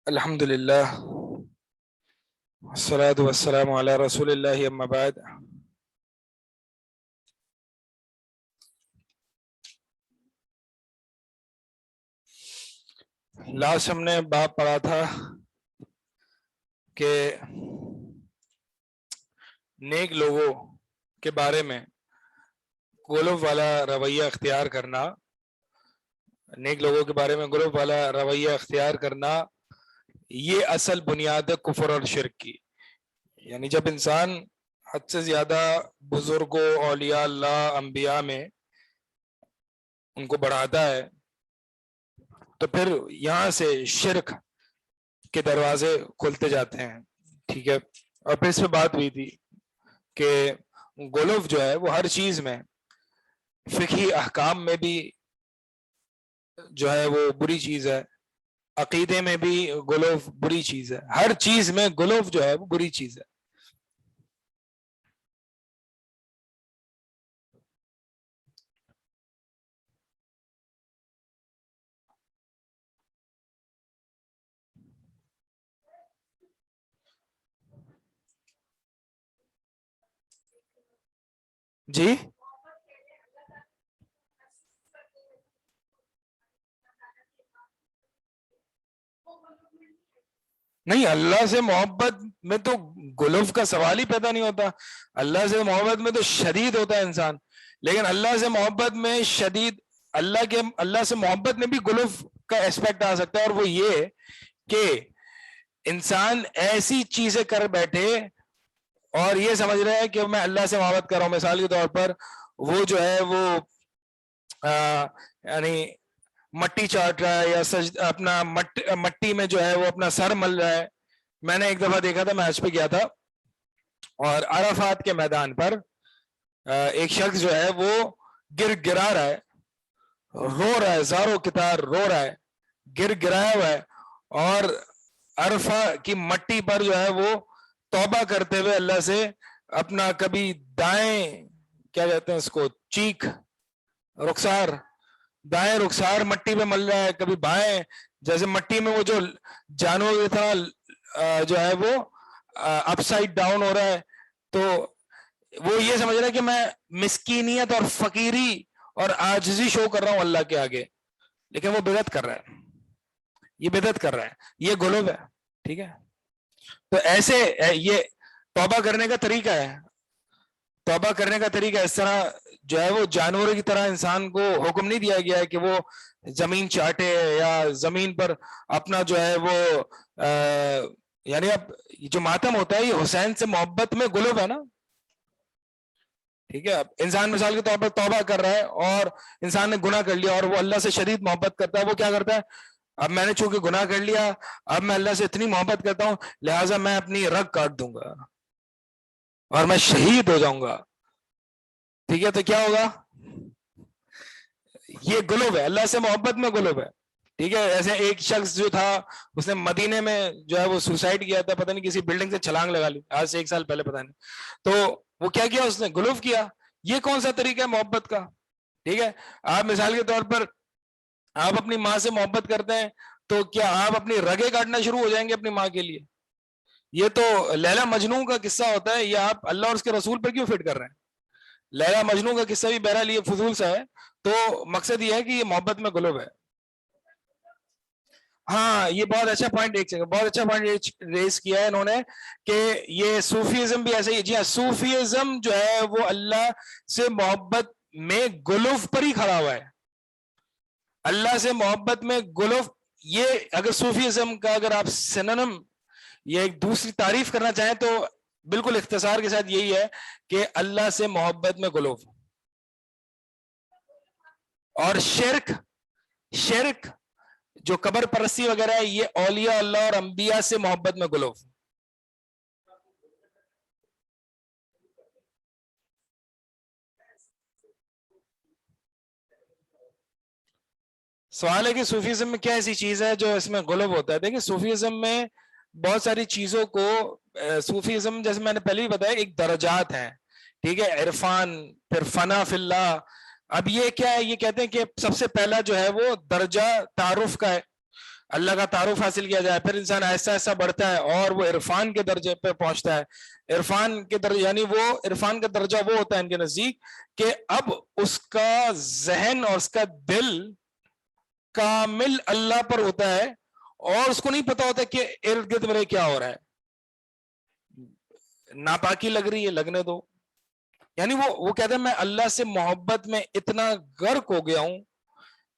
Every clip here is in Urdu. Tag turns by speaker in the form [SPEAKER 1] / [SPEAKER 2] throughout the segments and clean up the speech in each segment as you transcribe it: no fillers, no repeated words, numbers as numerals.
[SPEAKER 1] الحمد للہ والصلاة والسلام علی رسول اللہ اما بعد. لاسٹ ہم نے باب پڑھا تھا کہ نیک لوگوں کے بارے میں غلو والا رویہ اختیار کرنا، نیک لوگوں کے بارے میں غلو والا رویہ اختیار کرنا یہ اصل بنیاد ہے کفر اور شرک کی. یعنی جب انسان حد سے زیادہ بزرگوں، اولیاء اللہ، انبیاء میں ان کو بڑھاتا ہے تو پھر یہاں سے شرک کے دروازے کھلتے جاتے ہیں. ٹھیک ہے، اور پھر اس پہ بات ہوئی تھی کہ غلو جو ہے وہ ہر چیز میں، فقہی احکام میں بھی جو ہے وہ بری چیز ہے، عقیدے میں بھی غلو بری چیز ہے، ہر چیز میں غلو جو ہے وہ بری چیز ہے. جی نہیں، اللہ سے محبت میں تو غلو کا سوال ہی پیدا نہیں ہوتا. اللہ سے محبت میں تو شدید ہوتا ہے انسان، لیکن اللہ سے محبت میں شدید، اللہ سے محبت میں بھی غلو کا اسپیکٹ آ سکتا ہے، اور وہ یہ کہ انسان ایسی چیزیں کر بیٹھے اور یہ سمجھ رہے ہیں کہ میں اللہ سے محبت کر رہا ہوں. مثال کے طور پر وہ جو ہے وہ یعنی مٹی چاٹ رہا ہے یا اپنا مٹی میں جو ہے وہ اپنا سر مل رہا ہے. میں نے ایک دفعہ دیکھا تھا، میں حج پہ گیا تھا اور عرفات کے میدان پر ایک شخص جو ہے وہ گرا رہا ہے، رو رہا ہے، زاروں کتار رو رہا ہے، گرایا ہوا ہے، اور عرفہ کی مٹی پر جو ہے وہ توبہ کرتے ہوئے اللہ سے اپنا کبھی دائیں کیا کہتے ہیں اس کو، چیک، رخسار، دائیں رخسار مٹی پہ مل رہا ہے، کبھی بائیں، جیسے مٹی میں وہ جو جانور کی طرح جو ہے وہ اپ سائڈ ڈاؤن ہو رہا ہے. تو وہ یہ سمجھ رہا ہے کہ میں مسکینیت اور فقیری اور عاجزی شو کر رہا ہوں اللہ کے آگے، لیکن وہ بدعت کر رہا ہے، یہ بدعت کر رہا ہے، یہ غلو ہے. ٹھیک ہے، تو ایسے یہ توبہ کرنے کا طریقہ ہے، توبہ کرنے کا طریقہ اس طرح جو ہے وہ جانوروں کی طرح انسان کو حکم نہیں دیا گیا ہے کہ وہ زمین چاٹے یا زمین پر اپنا جو ہے وہ یعنی اب جو ماتم ہوتا ہے یہ حسین سے محبت میں غلو ہے نا. ٹھیک ہے، اب انسان مثال کے طور پر توبہ کر رہا ہے اور انسان نے گناہ کر لیا اور وہ اللہ سے شدید محبت کرتا ہے، وہ کیا کرتا ہے، اب میں نے چونکہ گناہ کر لیا، اب میں اللہ سے اتنی محبت کرتا ہوں لہٰذا میں اپنی رگ کاٹ دوں گا اور میں شہید ہو جاؤں گا. ٹھیک ہے، تو کیا ہوگا، یہ غلو ہے، اللہ سے محبت میں غلو ہے. ٹھیک ہے، ایسے ایک شخص جو تھا اس نے مدینے میں جو ہے وہ سوسائڈ کیا تھا، پتہ نہیں کسی بلڈنگ سے چھلانگ لگا لی، آج سے 1 سال پہلے پتہ نہیں. تو وہ کیا کیا، اس نے غلو کیا. یہ کون سا طریقہ ہے محبت کا؟ ٹھیک ہے، آپ مثال کے طور پر آپ اپنی ماں سے محبت کرتے ہیں تو کیا آپ اپنی رگیں کاٹنا شروع ہو جائیں گے اپنی ماں کے لیے؟ یہ تو لیلا مجنون کا قصہ ہوتا ہے، یہ آپ اللہ اور اس کے رسول پر کیوں فٹ کر رہے ہیں؟ لیلا مجنون کا قصہ بھی بہرحال یہ فضول سا ہے. تو مقصد یہ ہے کہ یہ محبت میں غلو ہے. ہاں، یہ بہت اچھا پوائنٹ، ایک سیکنڈ، بہت اچھا پوائنٹ ریز کیا ہے انہوں نے کہ یہ صوفیزم بھی ایسے ہی. جی ہاں، صوفیزم جو ہے وہ اللہ سے محبت میں غلو پر ہی کھڑا ہوا ہے. اللہ سے محبت میں غلو، یہ اگر صوفیزم کا اگر آپ سنونم یہ ایک دوسری تعریف کرنا چاہیں تو بالکل اختصار کے ساتھ یہی ہے کہ اللہ سے محبت میں غلو. اور شرک، شرک جو قبر پرستی وغیرہ ہے، یہ اولیاء اللہ اور انبیاء سے محبت میں گلو. سوال ہے کہ صوفیزم میں کیا ایسی چیز ہے جو اس میں غلب ہوتا ہے؟ دیکھیں صوفیزم میں بہت ساری چیزوں کو، صوفیزم جیسے میں نے پہلے بھی بتایا ایک درجات ہیں، ٹھیک ہے، عرفان، پھر فنا فی اللہ. اب یہ کیا ہے، یہ کہتے ہیں کہ سب سے پہلا جو ہے وہ درجہ تعارف کا ہے، اللہ کا تعارف حاصل کیا جائے، پھر انسان ایسا ایسا بڑھتا ہے اور وہ عرفان کے درجے پہ پہنچتا ہے. عرفان کے درجے یعنی وہ عرفان کا درجہ وہ ہوتا ہے ان کے نزدیک کہ اب اس کا ذہن اور اس کا دل کامل اللہ پر ہوتا ہے اور اس کو نہیں پتا ہوتا کہ ارد گرد میرے کیا ہو رہا ہے، ناپاکی لگ رہی ہے لگنے دو. یعنی وہ کہتے ہیں میں اللہ سے محبت میں اتنا غرق ہو گیا ہوں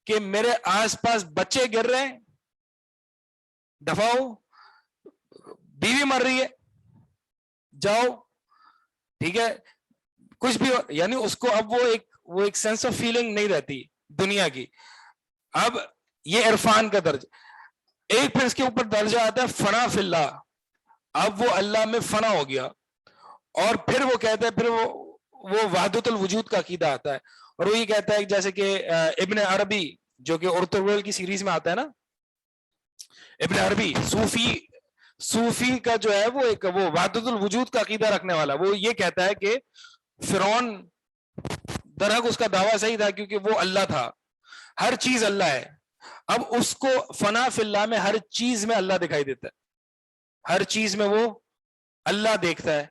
[SPEAKER 1] کہ میرے آس پاس بچے گر رہے ہیں، دفاؤ، بیوی مر رہی ہے، جاؤ، ٹھیک ہے، کچھ بھی، یعنی اس کو اب وہ ایک سینس آف فیلنگ نہیں رہتی دنیا کی. اب یہ عرفان کا درجہ. ایک پھر اس کے اوپر درجہ آتا ہے فنا فی اللہ، اب وہ اللہ میں فنا ہو گیا. اور پھر وہ کہتا ہے، پھر وہ وحدت الوجود کا عقیدہ آتا ہے، اور وہ یہ کہتا ہے جیسے کہ ابن عربی جو کہ ارطغرل کی سیریز میں آتا ہے نا، ابن عربی صوفی کا جو ہے وہ وحدت الوجود کا عقیدہ رکھنے والا، وہ یہ کہتا ہے کہ فرعون درحق اس کا دعویٰ صحیح تھا کیونکہ وہ اللہ تھا، ہر چیز اللہ ہے. اب اس کو فنا فی اللہ میں ہر چیز میں اللہ دکھائی دیتا ہے، ہر چیز میں وہ اللہ دیکھتا ہے.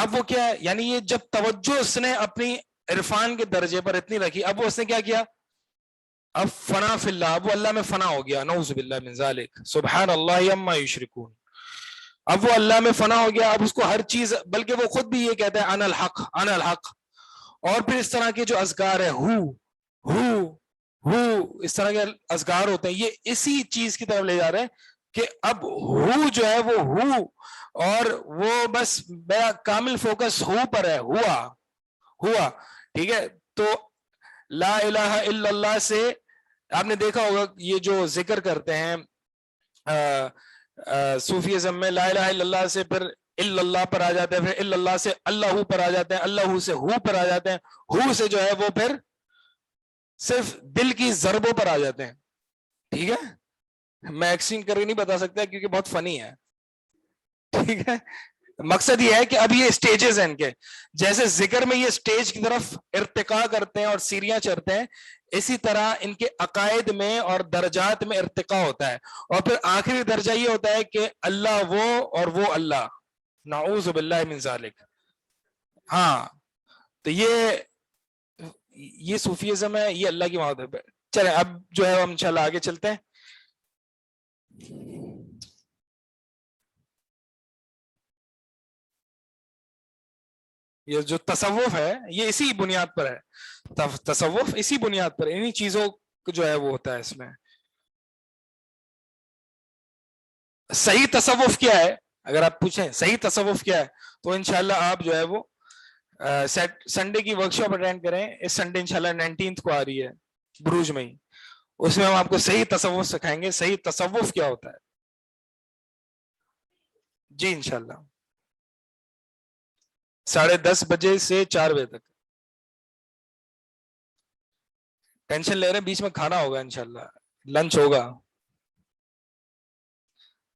[SPEAKER 1] اب وہ کیا ہے، یعنی یہ جب توجہ اس نے اپنی عرفان کے درجے پر اتنی رکھی، اب وہ اس نے کیا کیا، اب فنا فی اللہ، اب وہ اللہ میں فنا ہو گیا. نعوذ باللہ من ذالک، سبحان اللہ عما یشرکون. اب وہ اللہ میں فنا ہو گیا، اب اس کو ہر چیز، بلکہ وہ خود بھی یہ کہتا ہے انا الحق انا الحق. اور پھر اس طرح کے جو اذکار ہے، اس طرح کے اذکار ہوتے ہیں، یہ اسی چیز کی طرف لے جا رہے ہیں کہ اب جو ہے وہ اور وہ بس میرا کامل فوکس پر ہے، ہوا، ٹھیک ہے. تو لا الہ الا اللہ سے آپ نے دیکھا ہوگا یہ جو ذکر کرتے ہیں صوفیزم میں، لا الہ الا اللہ سے پھر الا اللہ پر آ جاتے ہیں، پھر الا اللہ سے اللہ پر آ جاتے ہیں، اللہ سے ہو پر آ جاتے ہیں، سے جو ہے وہ پھر صرف دل کی ضربوں پر آ جاتے ہیں. ٹھیک ہے، میں ایکسٹنگ کر کے نہیں بتا سکتا کیونکہ بہت فنی ہے. ٹھیک ہے، مقصد یہ ہے کہ اب یہ سٹیجز ہیں ان کے، جیسے ذکر میں یہ سٹیج کی طرف ارتقاء کرتے ہیں اور سیڑھیاں چڑھتے ہیں، اسی طرح ان کے عقائد میں اور درجات میں ارتقاء ہوتا ہے. اور پھر آخری درجہ یہ ہوتا ہے کہ اللہ وہ اور وہ اللہ، نعوذ باللہ من ذالک. ہاں، تو یہ صوفیزم ہے، یہ اللہ کی محبت ہے. چلیں اب جو ہے ہم انشاءاللہ آگے چلتے ہیں. یہ جو تصوف ہے یہ اسی بنیاد پر ہے، تصوف اسی بنیاد پر، انہی چیزوں جو ہے وہ ہوتا ہے. اس میں صحیح تصوف کیا ہے، اگر آپ پوچھیں صحیح تصوف کیا ہے، تو انشاءاللہ آپ جو ہے وہ سنڈے کی ورکشاپ اٹینڈ کریں. اس سنڈے انشاءاللہ 19 کو آ رہی ہے بروج میں ہی، اس میں ہم آپ کو صحیح تصوف سکھائیں گے، صحیح تصوف کیا ہوتا ہے. جی انشاءاللہ 10:30 بجے سے 4 بجے تک. ٹینشن لے رہے ہیں، بیچ میں کھانا ہوگا انشاءاللہ، لنچ ہوگا.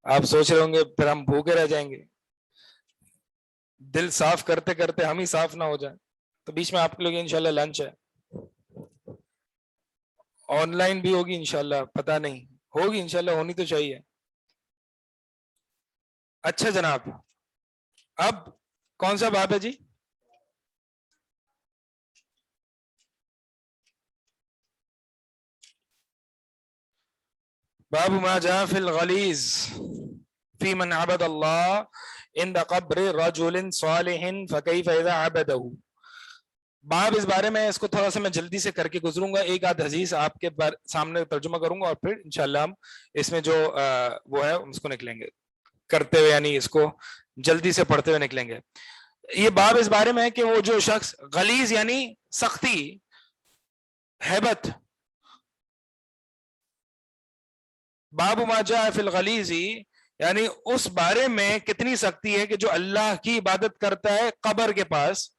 [SPEAKER 1] آپ سوچ رہے ہوں گے پھر ہم بھوکے رہ جائیں گے، دل صاف کرتے کرتے ہم ہی صاف نہ ہو جائیں، تو بیچ میں آپ کے لوگ انشاءاللہ لنچ ہے. آن لائن بھی ہوگی انشاءاللہ، پتہ نہیں، ہوگی انشاءاللہ، ہونی تو چاہیے. اچھا جناب، اب کون سا باب ہے جی؟ باب ما جاء فی الغلیظ فی من عبد اللہ عند قبر رجل صالح فکیف اذا عبدہ. باب اس بارے میں، اس کو تھوڑا سا میں جلدی سے کر کے گزروں گا، ایک آدھ حدیث آپ کے سامنے ترجمہ کروں گا اور پھر انشاءاللہ ہم اس میں جو وہ ہے اس کو نکلیں گے کرتے ہوئے، یعنی اس کو جلدی سے پڑھتے ہوئے نکلیں گے. یہ باب اس بارے میں ہے کہ وہ جو شخص غلیظ یعنی سختی، ہیبت، باب ما جاء فی الغلیظ، یعنی اس بارے میں کتنی سختی ہے کہ جو اللہ کی عبادت کرتا ہے قبر کے پاس،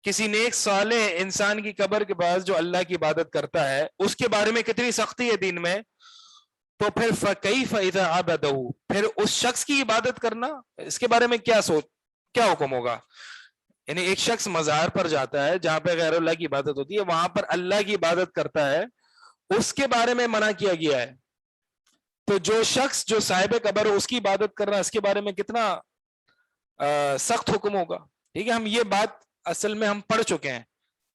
[SPEAKER 1] کسی نیک صالح انسان کی قبر کے پاس جو اللہ کی عبادت کرتا ہے، اس کے بارے میں کتنی سختی ہے دین میں. تو پھر فَكَيْفَ إِذَا عَبَدَهُ، پھر اس شخص کی عبادت کرنا، اس کے بارے میں کیا حکم ہوگا. یعنی ایک شخص مزار پر جاتا ہے جہاں پہ غیر اللہ کی عبادت ہوتی ہے، وہاں پر اللہ کی عبادت کرتا ہے، اس کے بارے میں منع کیا گیا ہے. تو جو شخص جو صاحب قبر ہو اس کی عبادت کر رہا ہے، اس کے بارے میں کتنا سخت حکم ہوگا. ٹھیک ہے، ہم یہ بات اصل میں ہم پڑھ چکے ہیں.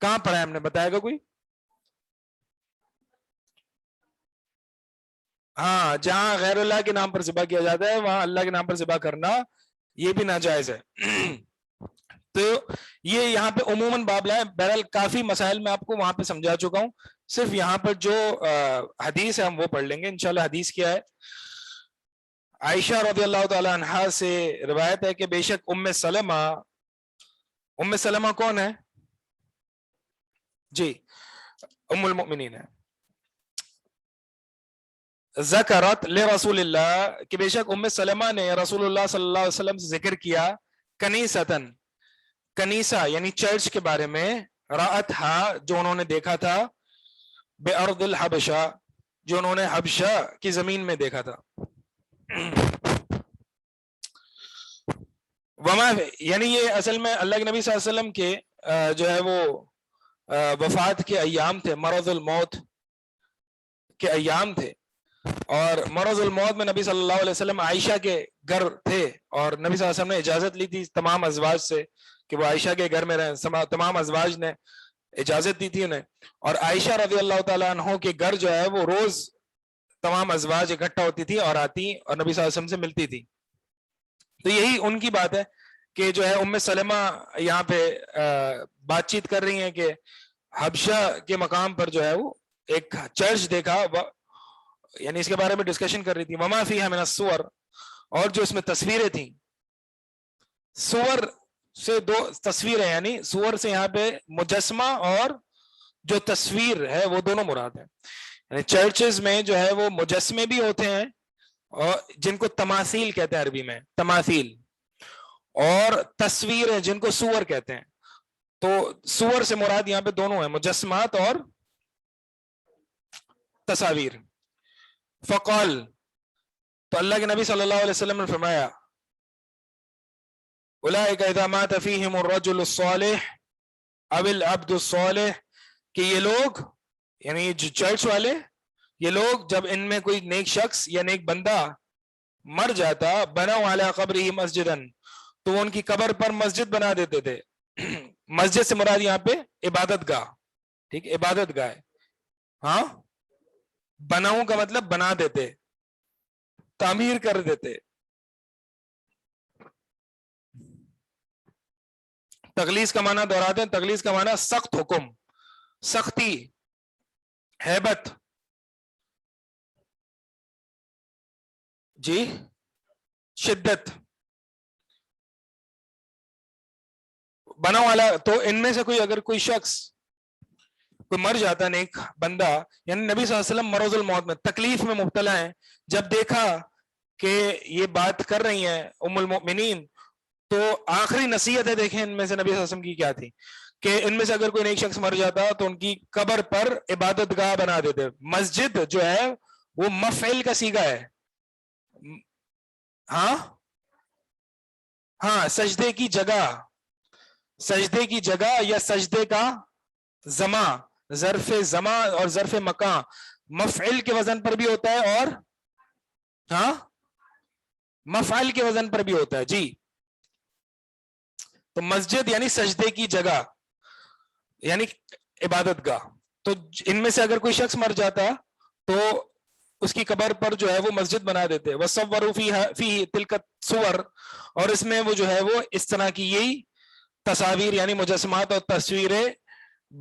[SPEAKER 1] کہاں پڑھا ہے ہم نے، بتائے گا کوئی؟ ہاں، جہاں غیر اللہ کے نام پر ذبح کیا جاتا ہے وہاں اللہ کے نام پر ذبح کرنا یہ بھی ناجائز ہے. تو یہ یہاں پہ عموماً باب لائے. بہرحال کافی مسائل میں آپ کو وہاں پہ سمجھا چکا ہوں. صرف یہاں پر جو حدیث ہے ہم وہ پڑھ لیں گے انشاءاللہ. حدیث کیا ہے؟ عائشہ رضی اللہ تعالی عنہا سے روایت ہے کہ بے شک ام سلمہ کون ہے جی؟ ام المؤمنین ہے. ذکرت لرسول اللہ، کہ بے شک ام سلمہ نے رسول اللہ صلی اللہ علیہ وسلم سے ذکر کیا کنیستن، کنیسہ یعنی چرچ کے بارے میں، رأتھا جو انہوں نے دیکھا تھا، بے ارض الحبشہ جو انہوں نے حبشہ کی زمین میں دیکھا تھا. وما، یعنی یہ اصل میں اللہ کے نبی صلی اللہ علیہ وسلم کے جو ہے وہ وفات کے ایام تھے، مرض الموت کے ایام تھے. اور مرض الموت میں نبی صلی اللہ علیہ وسلم عائشہ کے گھر تھے، اور نبی صلی اللہ علیہ وسلم نے اجازت لی تھی تمام ازواج سے کہ وہ عائشہ کے گھر میں رہیں. تمام ازواج نے اجازت دی تھی انہیں. اور عائشہ رضی اللہ تعالیٰ عنہ کے گھر جو ہے وہ روز تمام ازواج اکٹھا ہوتی تھی اور آتی اور نبی صلی اللہ علیہ وسلم سے ملتی تھی. تو یہی ان کی بات ہے کہ جو ہے ام سلمہ یہاں پہ بات چیت کر رہی ہیں کہ حبشہ کے مقام پر جو ہے وہ ایک چرچ دیکھا، یعنی اس کے بارے میں ڈسکشن کر رہی تھی. وما فیہا من الصور، اور جو اس میں تصویریں تھیں. صور سے دو تصویریں، یعنی صور سے یہاں پہ مجسمہ اور جو تصویر ہے وہ دونوں مراد ہیں. یعنی چرچز میں جو ہے وہ مجسمے بھی ہوتے ہیں، اور جن کو تماثیل کہتے ہیں عربی میں، تماثیل، اور تصویر جن کو صور کہتے ہیں. تو صور سے مراد یہاں پہ دونوں ہیں، مجسمات اور تصاویر. فقال، تو اللہ کے نبی صلی اللہ علیہ وسلم نے فرمایا، اولئک اذا مات فیہم الرجل الصالح او العبد الصالح، کہ یہ لوگ یعنی جو چرچ والے، یہ لوگ جب ان میں کوئی نیک شخص یا نیک بندہ مر جاتا، بنوا علی قبرہ مسجدا، تو وہ ان کی قبر پر مسجد بنا دیتے تھے. مسجد سے مراد یہاں پہ عبادت گاہ. ٹھیک، عبادت گاہ. ہاں، بناؤں کا مطلب بنا دیتے، تعمیر کر دیتے. تغلیظ کا معنی دہراتے ہیں، تغلیظ کا معنی سخت حکم، سختی، ہیبت. جی، شدت. بنا والا، تو ان میں سے کوئی اگر کوئی شخص کوئی مر جاتا ہے نیک بندہ، یعنی نبی صلی اللہ علیہ وسلم مرض الموت میں تکلیف میں مبتلا ہیں، جب دیکھا کہ یہ بات کر رہی ہیں ام المؤمنین، تو آخری نصیحت ہے دیکھیں ان میں سے نبی صلی اللہ علیہ وسلم کی کیا تھی کہ ان میں سے اگر کوئی نیک شخص مر جاتا تو ان کی قبر پر عبادت گاہ بنا دیتے. مسجد جو ہے وہ مفعل کا صیغہ ہے. ہاں ہاں، سجدے کی جگہ، سجدے کی جگہ یا سجدے کا زماں، ظرف زماں اور ظرف مکان مفعل کے وزن پر بھی ہوتا ہے اور ہاں مفعل کے وزن پر بھی ہوتا ہے. جی، تو مسجد یعنی سجدے کی جگہ یعنی عبادت گاہ. تو ان میں سے اگر کوئی شخص مر جاتا تو اس کی قبر پر جو ہے وہ مسجد بنا دیتے. وَصَوَّرُوا فِيهِ تِلْكَ الصُّوَرَ، اور اس میں وہ جو ہے وہ اس طرح کی یہی تصاویر یعنی مجسمات اور تصویریں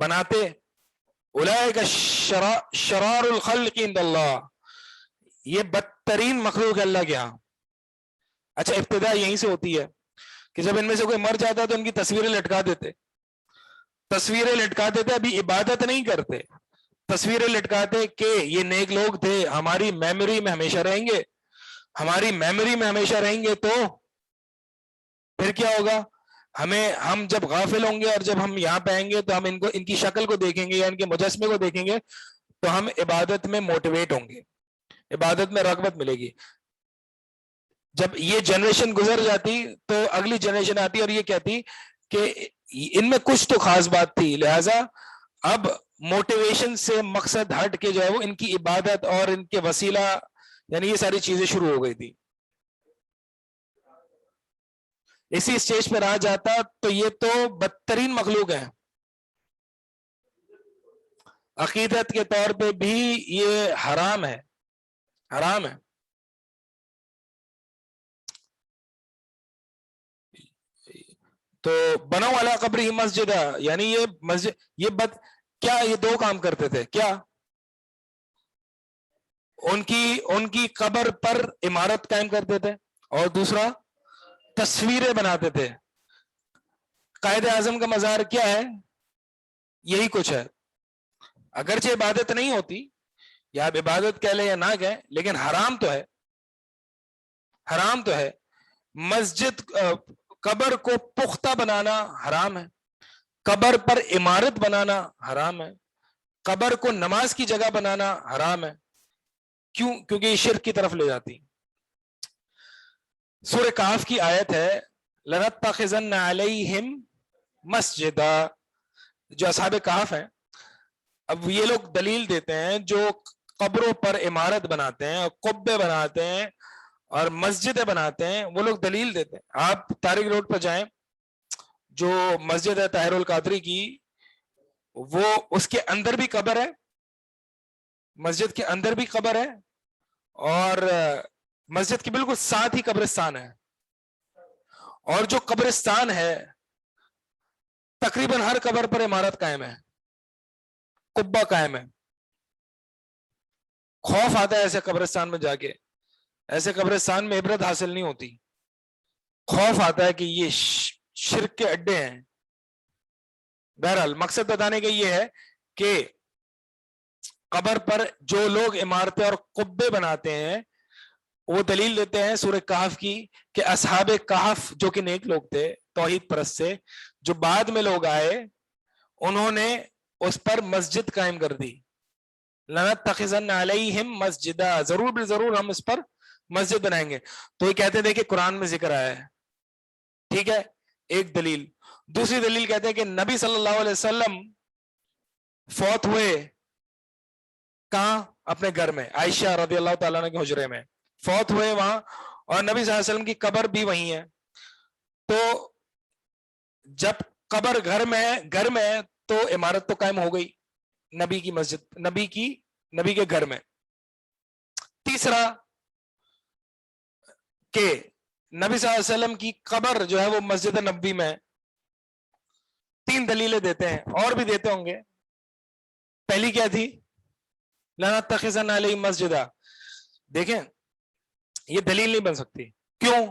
[SPEAKER 1] بناتے. اولئک شرار الخلق عند اللہ، یہ بدترین مخلوق ہے اللہ کے ہاں. اچھا، ابتدا یہیں سے ہوتی ہے کہ جب ان میں سے کوئی مر جاتا تو ان کی تصویریں لٹکا دیتے، تصویریں لٹکا دیتے. ابھی عبادت نہیں کرتے، تصویریں لٹکاتے کہ یہ نیک لوگ تھے, ہماری میموری میں ہمیشہ رہیں گے, ہماری میموری میں ہمیشہ رہیں گے, تو پھر کیا ہوگا؟ ہم جب غافل ہوں گے اور جب ہم یہاں پہ آئیں گے تو ہم ان کی شکل کو دیکھیں گے یا ان کے مجسمے کو دیکھیں گے تو ہم عبادت میں موٹیویٹ ہوں گے, عبادت میں رغبت ملے گی. جب یہ جنریشن گزر جاتی تو اگلی جنریشن آتی اور یہ کہتی کہ ان میں کچھ تو خاص بات تھی, لہذا اب موٹیویشن سے مقصد ہٹ کے جو ہے وہ ان کی عبادت اور ان کے وسیلہ یعنی یہ ساری چیزیں شروع ہو گئی تھی. اسی اسٹیج پر آ جاتا تو یہ تو بدترین مخلوق ہے, عقیدت کے طور پہ بھی یہ حرام ہے, حرام ہے. تو بنو علی قبری مسجد, یعنی یہ مسجد کیا یہ دو کام کرتے تھے, کیا ان کی قبر پر عمارت قائم کرتے تھے اور دوسرا تصویریں بناتے تھے. قائد اعظم کا مزار کیا ہے؟ یہی کچھ ہے. اگرچہ عبادت نہیں ہوتی, یا آپ عبادت کہہ لیں یا نہ کہیں, لیکن حرام تو ہے, حرام تو ہے. مسجد قبر کو پختہ بنانا حرام ہے, قبر پر عمارت بنانا حرام ہے, قبر کو نماز کی جگہ بنانا حرام ہے. کیوں؟ کیونکہ یہ شرک کی طرف لے جاتی. سورہ کہف کی آیت ہے لَنَتَّخِذَنَّ عَلَيْهِمْ مَسْجِدًا, جو اصحاب کہف ہیں. اب یہ لوگ دلیل دیتے ہیں جو قبروں پر عمارت بناتے ہیں اور قبے بناتے ہیں اور مسجدیں بناتے ہیں, وہ لوگ دلیل دیتے ہیں. آپ طارق روڈ پر جائیں, جو مسجد ہے طاہر القادری کی, وہ اس کے اندر بھی قبر ہے, مسجد کے اندر بھی قبر ہے, اور مسجد کے بالکل ساتھ ہی قبرستان ہے. اور جو قبرستان ہے تقریباً ہر قبر پر عمارت قائم ہے, قبہ قائم ہے. خوف آتا ہے ایسے قبرستان میں جا کے, ایسے قبرستان میں عبرت حاصل نہیں ہوتی. خوف آتا ہے کہ یہ شرک کے اڈے ہیں. بہرحال مقصد بتانے کا یہ ہے کہ قبر پر جو لوگ عمارتیں اور قبے بناتے ہیں وہ دلیل دیتے ہیں سورہ کہف کی کہ اصحاب کہف جو کہ نیک لوگ تھے, توحید پرست سے, جو بعد میں لوگ آئے انہوں نے اس پر مسجد قائم کر دی. لَنَتَّخِذَنَّ عَلَيْهِمْ مَسْجِدًا, ضرور بھی ضرور ہم اس پر مسجد بنائیں گے. تو یہ کہتے تھے کہ قرآن میں ذکر آیا ہے, ٹھیک ہے, ایک دلیل. دوسری دلیل کہتے ہیں کہ نبی صلی اللہ علیہ وسلم فوت ہوئے کہاں؟ اپنے گھر میں, عائشہ رضی اللہ تعالیٰ عنہ کے حجرے میں فوت ہوئے وہاں, اور نبی صلی اللہ علیہ وسلم کی قبر بھی وہیں ہے. تو جب قبر گھر میں ہے تو عمارت تو قائم ہو گئی نبی کی مسجد, نبی کے گھر میں. تیسرا کہ نبی صلی اللہ علیہ وسلم کی قبر جو ہے وہ مسجد نبوی میں. تین دلیلیں دیتے ہیں, اور بھی دیتے ہوں گے. پہلی کیا تھی؟ لَنَتَّخِذَنَّ عَلَيْهِمْ مَسْجِدًا. دیکھیں یہ دلیل نہیں بن سکتی. کیوں؟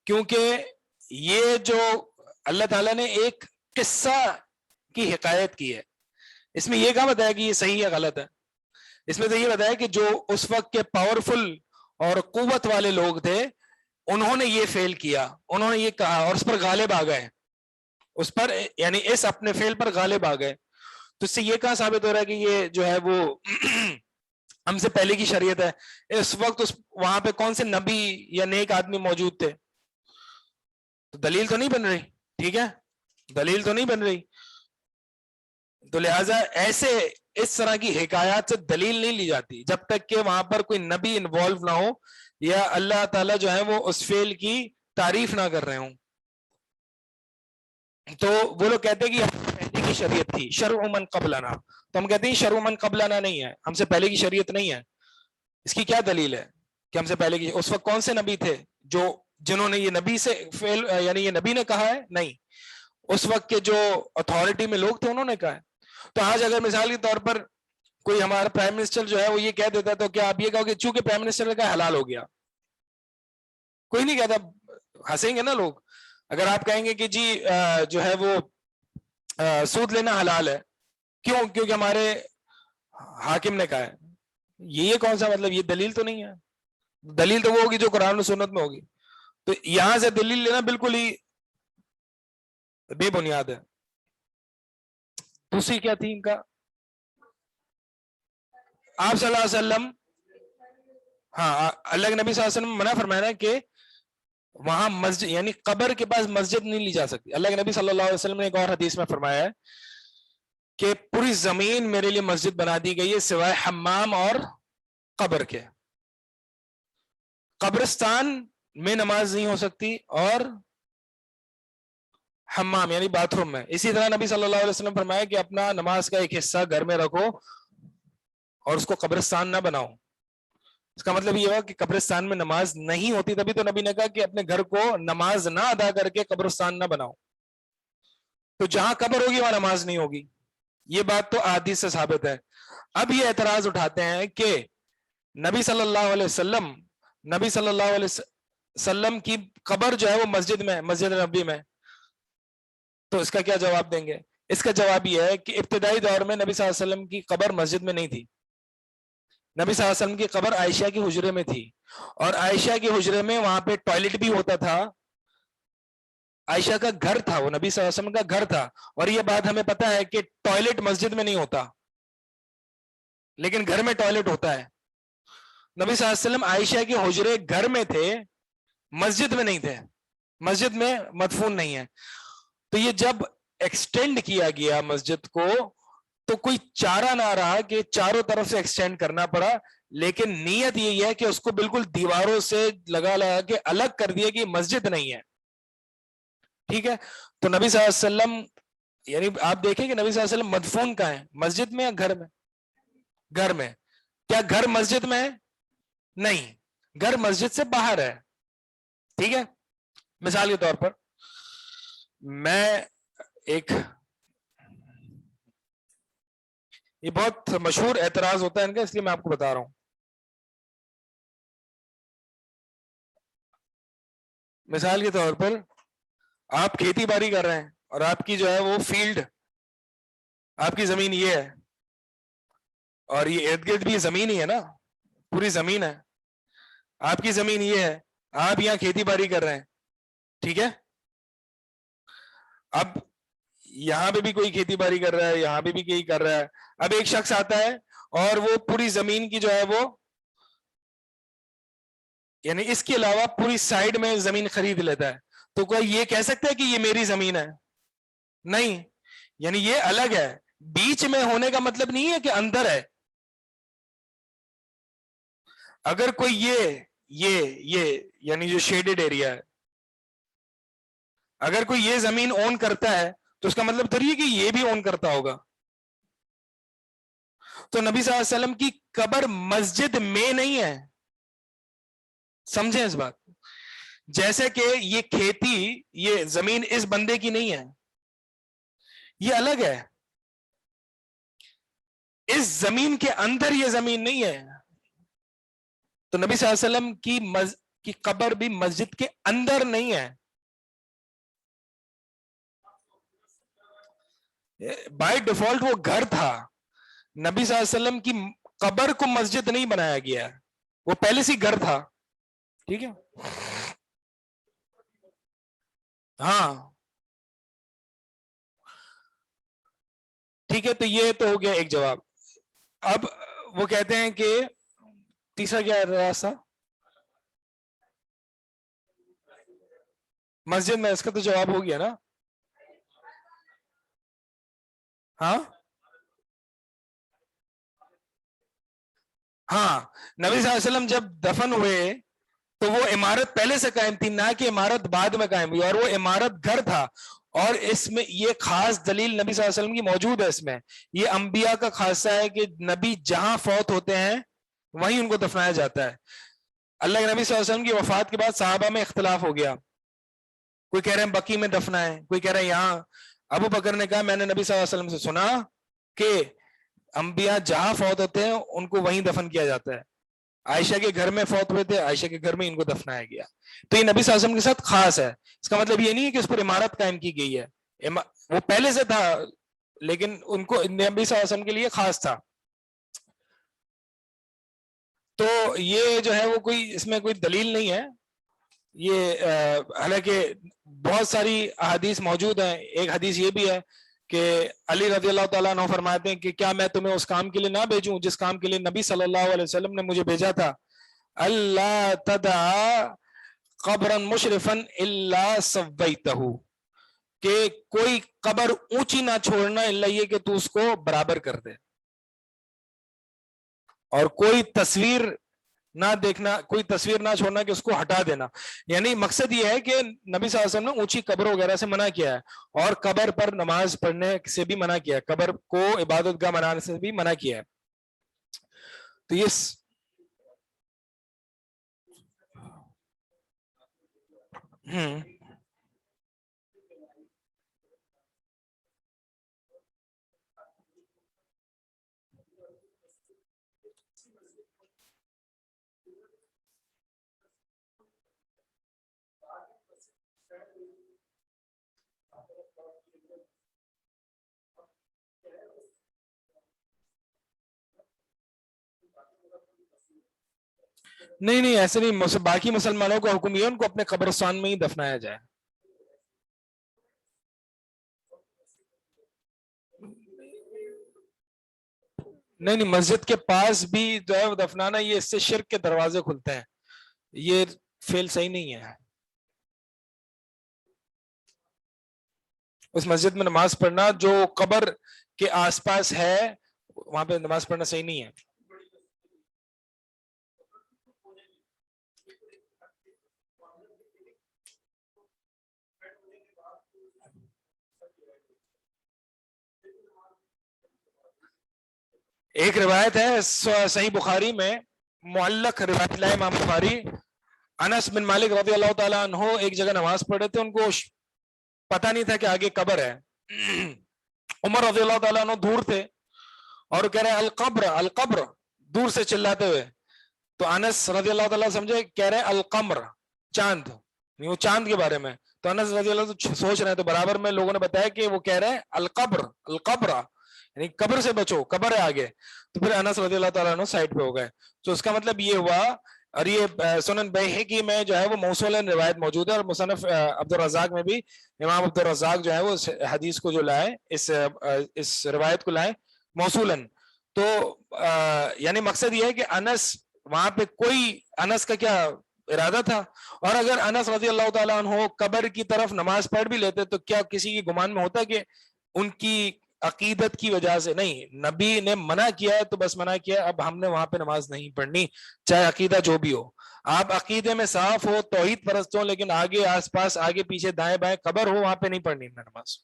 [SPEAKER 1] کیونکہ یہ جو اللہ تعالیٰ نے ایک قصہ کی حکایت کی ہے, اس میں یہ کہاں بتایا کہ یہ صحیح ہے غلط ہے. اس میں تو یہ بتایا کہ جو اس وقت کے پاورفل اور قوت والے لوگ تھے انہوں نے یہ فیل کیا, انہوں نے یہ کہا اور اس پر غالب آ گئے, اس پر یعنی اس اپنے فیل پر غالب آ گئے. تو اس سے یہ کہاں ثابت ہو رہا ہے کہ یہ جو ہے وہ ہم سے پہلے کی شریعت ہے. اس وقت وہاں پہ کون سے نبی یا نیک آدمی موجود تھے؟ تو دلیل تو نہیں بن رہی, ٹھیک ہے, دلیل تو نہیں بن رہی. تو لہٰذا ایسے اس طرح کی حکایات سے دلیل نہیں لی جاتی جب تک کہ وہاں پر کوئی نبی انوالو نہ ہو یا اللہ تعالیٰ جو ہے وہ اس فعل کی تعریف نہ کر رہے ہوں. تو وہ لوگ کہتے ہیں کہ پہلے کی شریعت تھی, شرع من قبلنا. تو ہم کہتے ہیں شرع من قبلنا نہیں ہے, ہم سے پہلے کی شریعت نہیں ہے. اس کی کیا دلیل ہے کہ ہم سے پہلے کی؟ اس وقت کون سے نبی تھے جنہوں نے یہ نبی سے فعل یعنی یہ نبی نے کہا ہے؟ نہیں, اس وقت کے جو اتھارٹی میں لوگ تھے انہوں نے کہا ہے. تو آج اگر مثال کے طور پر کوئی ہمارا پرائم منسٹر جو ہے وہ یہ کہہ دیتا تو کیا آپ یہ کہو کہ چونکہ پرائم منسٹر کا حلال ہو گیا؟ کوئی نہیں کہتا, ہنسیں گے نا لوگ. اگر آپ کہیں گے کہ جی جو ہے وہ سود لینا حلال ہے, کیوں؟ کیونکہ حاکم نے کہا ہے. یہ کون سا مطلب, یہ دلیل تو نہیں ہے. دلیل تو وہ ہوگی جو قرآن و سنت میں ہوگی. تو یہاں سے دلیل لینا بالکل ہی بے بنیاد ہے. دوسری کیا تھی ان کا, آپ صلی اللہ علیہ وسلم, ہاں اللہ کے نبی صلی اللہ علیہ وسلم منع فرمایا نا کہ وہاں مسجد یعنی قبر کے پاس مسجد نہیں لی جا سکتی. اللہ کے نبی صلی اللہ علیہ وسلم نے ایک اور حدیث میں فرمایا ہے کہ پوری زمین میرے لیے مسجد بنا دی گئی ہے سوائے حمام اور قبر کے. قبرستان میں نماز نہیں ہو سکتی اور حمام یعنی باتھ روم میں. اسی طرح نبی صلی اللہ علیہ وسلم فرمایا کہ اپنا نماز کا ایک حصہ گھر میں رکھو اور اس کو قبرستان نہ بناؤ. اس کا مطلب یہ ہوا کہ قبرستان میں نماز نہیں ہوتی, تبھی تو نبی نے کہا کہ اپنے گھر کو نماز نہ ادا کر کے قبرستان نہ بناؤ. تو جہاں قبر ہوگی وہاں نماز نہیں ہوگی. یہ بات تو احادیث سے ثابت ہے. اب یہ اعتراض اٹھاتے ہیں کہ نبی صلی اللہ علیہ وسلم کی قبر جو ہے وہ مسجد میں, مسجد نبی میں. تو اس کا کیا جواب دیں گے؟ اس کا جواب یہ ہے کہ ابتدائی دور میں نبی صلی اللہ علیہ وسلم کی قبر مسجد میں نہیں تھی. نبی صلی اللہ علیہ وسلم کی قبر عائشہ کی حجرے میں تھی, اور عائشہ کے حجرے میں وہاں پہ ٹوائلٹ بھی ہوتا تھا. عائشہ کا گھر تھا, وہ نبی صلی اللہ علیہ وسلم کا گھر تھا. اور یہ بات ہمیں پتا ہے کہ ٹوائلٹ مسجد میں نہیں ہوتا, لیکن گھر میں ٹوائلٹ ہوتا ہے. نبی صلی اللہ علیہ وسلم عائشہ کے حجرے گھر میں تھے, مسجد میں نہیں تھے, مسجد میں مدفون نہیں ہے. تو یہ جب ایکسٹینڈ کیا گیا مسجد کو تو کوئی چارہ نہ رہا کہ چاروں طرف سے ایکسٹینڈ کرنا پڑا, لیکن نیت یہی ہے کہ اس کو بالکل دیواروں سے لگا کے الگ کر دیا کہ مسجد نہیں ہے. ٹھیک ہے, تو نبی صلی اللہ علیہ وسلم یعنی آپ دیکھیں کہ نبی صلی اللہ علیہ وسلم مدفون کہاں ہے, مسجد میں یا گھر میں؟ گھر میں. کیا گھر مسجد میں ہے؟ نہیں, گھر مسجد سے باہر ہے. ٹھیک ہے, مثال کے طور پر میں ایک, یہ بہت مشہور اعتراض ہوتا ہے ان کا, اس لیے میں آپ کو بتا رہا ہوں. مثال کے طور پر آپ کھیتی باڑی کر رہے ہیں اور آپ کی جو ہے وہ فیلڈ, آپ کی زمین یہ ہے, اور یہ ارد گرد بھی زمین ہی ہے نا, پوری زمین ہے. آپ کی زمین یہ ہے, آپ یہاں کھیتی باڑی کر رہے ہیں. ٹھیک ہے, اب یہاں پہ بھی کوئی کھیتی باڑی کر رہا ہے, یہاں پہ بھی کوئی کر رہا ہے. اب ایک شخص آتا ہے اور وہ پوری زمین کی جو ہے وہ یعنی اس کے علاوہ پوری سائڈ میں زمین خرید لیتا ہے. تو کوئی یہ کہہ سکتا ہے کہ یہ میری زمین ہے؟ نہیں, یعنی یہ الگ ہے. بیچ میں ہونے کا مطلب نہیں ہے کہ اندر ہے. اگر کوئی یہ یعنی جو شیڈڈ ایریا ہے, اگر کوئی یہ زمین اون کرتا ہے تو اس کا مطلب تو یہ کہ یہ بھی اون کرتا ہوگا. تو نبی صلی اللہ علیہ وسلم کی قبر مسجد میں نہیں ہے, سمجھیں اس بات. جیسے کہ یہ کھیتی, یہ زمین اس بندے کی نہیں ہے, یہ الگ ہے. اس زمین کے اندر یہ زمین نہیں ہے. تو نبی صلی اللہ علیہ وسلم کی قبر بھی مسجد کے اندر نہیں ہے. بائی ڈیفالٹ وہ گھر تھا. نبی صلی اللہ علیہ وسلم کی قبر کو مسجد نہیں بنایا گیا, وہ پہلے سے گھر تھا. ٹھیک ہے, ہاں ٹھیک ہے. تو یہ تو ہو گیا ایک جواب. اب وہ کہتے ہیں کہ تیسرا کیا راستہ مسجد میں, اس کا تو جواب ہو گیا نا. ہاں ہاں, نبی صلی اللہ علیہ وسلم جب دفن ہوئے تو وہ عمارت پہلے سے قائم تھی, نہ کہ عمارت بعد میں قائم ہوئی, اور وہ عمارت گھر تھا. اور اس میں یہ خاص دلیل نبی صلی اللہ علیہ وسلم کی موجود ہے. اس میں یہ انبیاء کا خاصہ ہے کہ نبی جہاں فوت ہوتے ہیں وہیں ان کو دفنایا جاتا ہے. اللہ کے نبی صلی اللہ علیہ وسلم کی وفات کے بعد صحابہ میں اختلاف ہو گیا. کوئی کہہ رہے ہیں بقی میں دفنا ہے, کوئی کہہ رہے ہیں یہاں. ابو بکر نے کہا میں نے نبی صلی اللہ علیہ وسلم سے سنا کہ انبیاء جہاں فوت ہوتے ہیں ان کو وہیں دفن کیا جاتا ہے. عائشہ کے گھر میں فوت ہوئے تھے, عائشہ کے گھر میں ان کو دفنایا گیا. تو یہ نبی صلی اللہ علیہ وسلم کے ساتھ خاص ہے. اس کا مطلب یہ نہیں ہے کہ اس پر عمارت قائم کی گئی ہے, وہ پہلے سے تھا, لیکن ان کو نبی صلی اللہ علیہ وسلم کے لیے خاص تھا. تو یہ جو ہے وہ کوئی اس میں کوئی دلیل نہیں ہے. یہ حالانکہ بہت ساری احادیث موجود ہیں. ایک حدیث یہ بھی ہے کہ علی رضی اللہ تعالیٰ عنہ فرماتے ہیں کہ کیا میں تمہیں اس کام کے لیے نہ بھیجوں جس کام کے لیے نبی صلی اللہ علیہ وسلم نے مجھے بھیجا تھا. اللہ تدعا قبرا مشرفا الا سویتہ، کہ کوئی قبر اونچی نہ چھوڑنا الا یہ کہ تو اس کو برابر کر دے، اور کوئی تصویر نہ دیکھنا، کوئی تصویر نہ چھوڑنا کہ اس کو ہٹا دینا. یعنی مقصد یہ ہے کہ نبی صلی اللہ علیہ وسلم نے اونچی قبر وغیرہ سے منع کیا ہے، اور قبر پر نماز پڑھنے سے بھی منع کیا ہے، قبر کو عبادت گاہ بنانے سے بھی منع کیا ہے. تو یہ نہیں ایسے نہیں، باقی مسلمانوں کا حکم یہ ان کو اپنے قبرستان میں ہی دفنایا جائے. نہیں مسجد کے پاس بھی جو ہے دفنانا، یہ اس سے شرک کے دروازے کھلتے ہیں، یہ فعل صحیح نہیں ہے. اس مسجد میں نماز پڑھنا جو قبر کے آس پاس ہے وہاں پہ نماز پڑھنا صحیح نہیں ہے. ایک روایت ہے صحیح بخاری میں، معلق روایت لائے امام بخاری، انس بن مالک رضی اللہ تعالیٰ عنہ ایک جگہ نماز پڑھ رہے تھے، ان کو پتہ نہیں تھا کہ آگے قبر ہے. عمر رضی اللہ تعالیٰ عنہ دور تھے اور کہہ رہے القبر القبر دور سے چلاتے ہوئے. تو انس رضی اللہ تعالیٰ سمجھے کہہ رہے القمر چاند، وہ چاند کے بارے میں. تو انس رضی اللہ سوچ رہے ہیں، تو برابر میں لوگوں نے بتایا کہ وہ کہہ رہے ہیں القبر القبر، یعنی قبر سے بچو، قبر ہے آگے. تو پھر انس رضی اللہ تعالیٰ عنہ سائڈ پہ ہو گئے. تو اس کا مطلب یہ ہوا، اور یہ سنن بیہقی میں جو ہے وہ موصولاً روایت موجود ہے، اور مصنف عبد الرزاق میں بھی امام عبد الرزاق جو ہے وہ حدیث کو جو لائے، اس روایت کو لائے موصولاً. تو یعنی مقصد یہ ہے کہ انس وہاں پہ کوئی انس کا کیا ارادہ تھا، اور اگر انس رضی اللہ تعالیٰ عنہ قبر کی طرف نماز پڑھ بھی لیتے تو کیا کسی کی گمان میں ہوتا کہ ان کی عقیدت کی وجہ سے؟ نہیں، نبی نے منع کیا ہے تو بس منع کیا، اب ہم نے وہاں پہ نماز نہیں پڑھنی، چاہے عقیدہ جو بھی ہو. آپ عقیدے میں صاف ہو، توحید پرست ہو، لیکن آگے آس پاس آگے پیچھے دائیں بائیں قبر ہو، وہاں پہ نہیں پڑھنی نماز.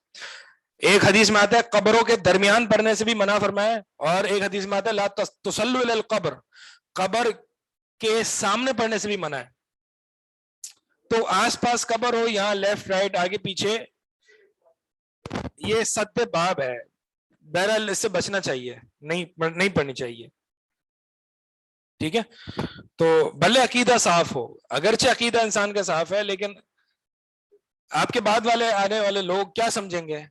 [SPEAKER 1] ایک حدیث میں آتا ہے قبروں کے درمیان پڑھنے سے بھی منع فرمایا، اور ایک حدیث میں آتا ہے لا تصلوا الی القبر، قبر کے سامنے پڑھنے سے بھی منع ہے. تو آس پاس قبر ہو، یہاں لیفٹ رائٹ آگے پیچھے، یہ سد باب ہے، بہرحال اس سے بچنا چاہیے، نہیں پڑھنی چاہیے. ٹھیک ہے، تو بھلے عقیدہ صاف ہو، اگرچہ عقیدہ انسان کا صاف ہے، لیکن آپ کے بعد والے آنے والے لوگ کیا سمجھیں گے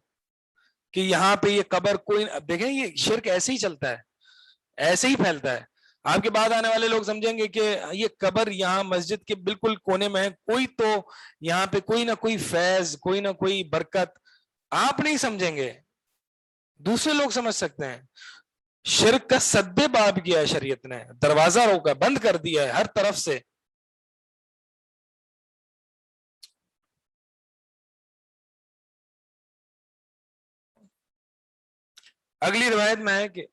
[SPEAKER 1] کہ یہاں پہ یہ قبر کوئی، دیکھیں یہ شرک ایسے ہی چلتا ہے، ایسے ہی پھیلتا ہے. آپ کے بعد آنے والے لوگ سمجھیں گے کہ یہ قبر یہاں مسجد کے بالکل کونے میں ہے، کوئی تو یہاں پہ کوئی نہ کوئی فیض، کوئی نہ کوئی برکت. آپ نہیں سمجھیں گے، دوسرے لوگ سمجھ سکتے ہیں. شرک کا سد باب کیا ہے شریعت نے، دروازہ روکا، بند کر دیا ہے ہر طرف سے. اگلی روایت میں ہے کہ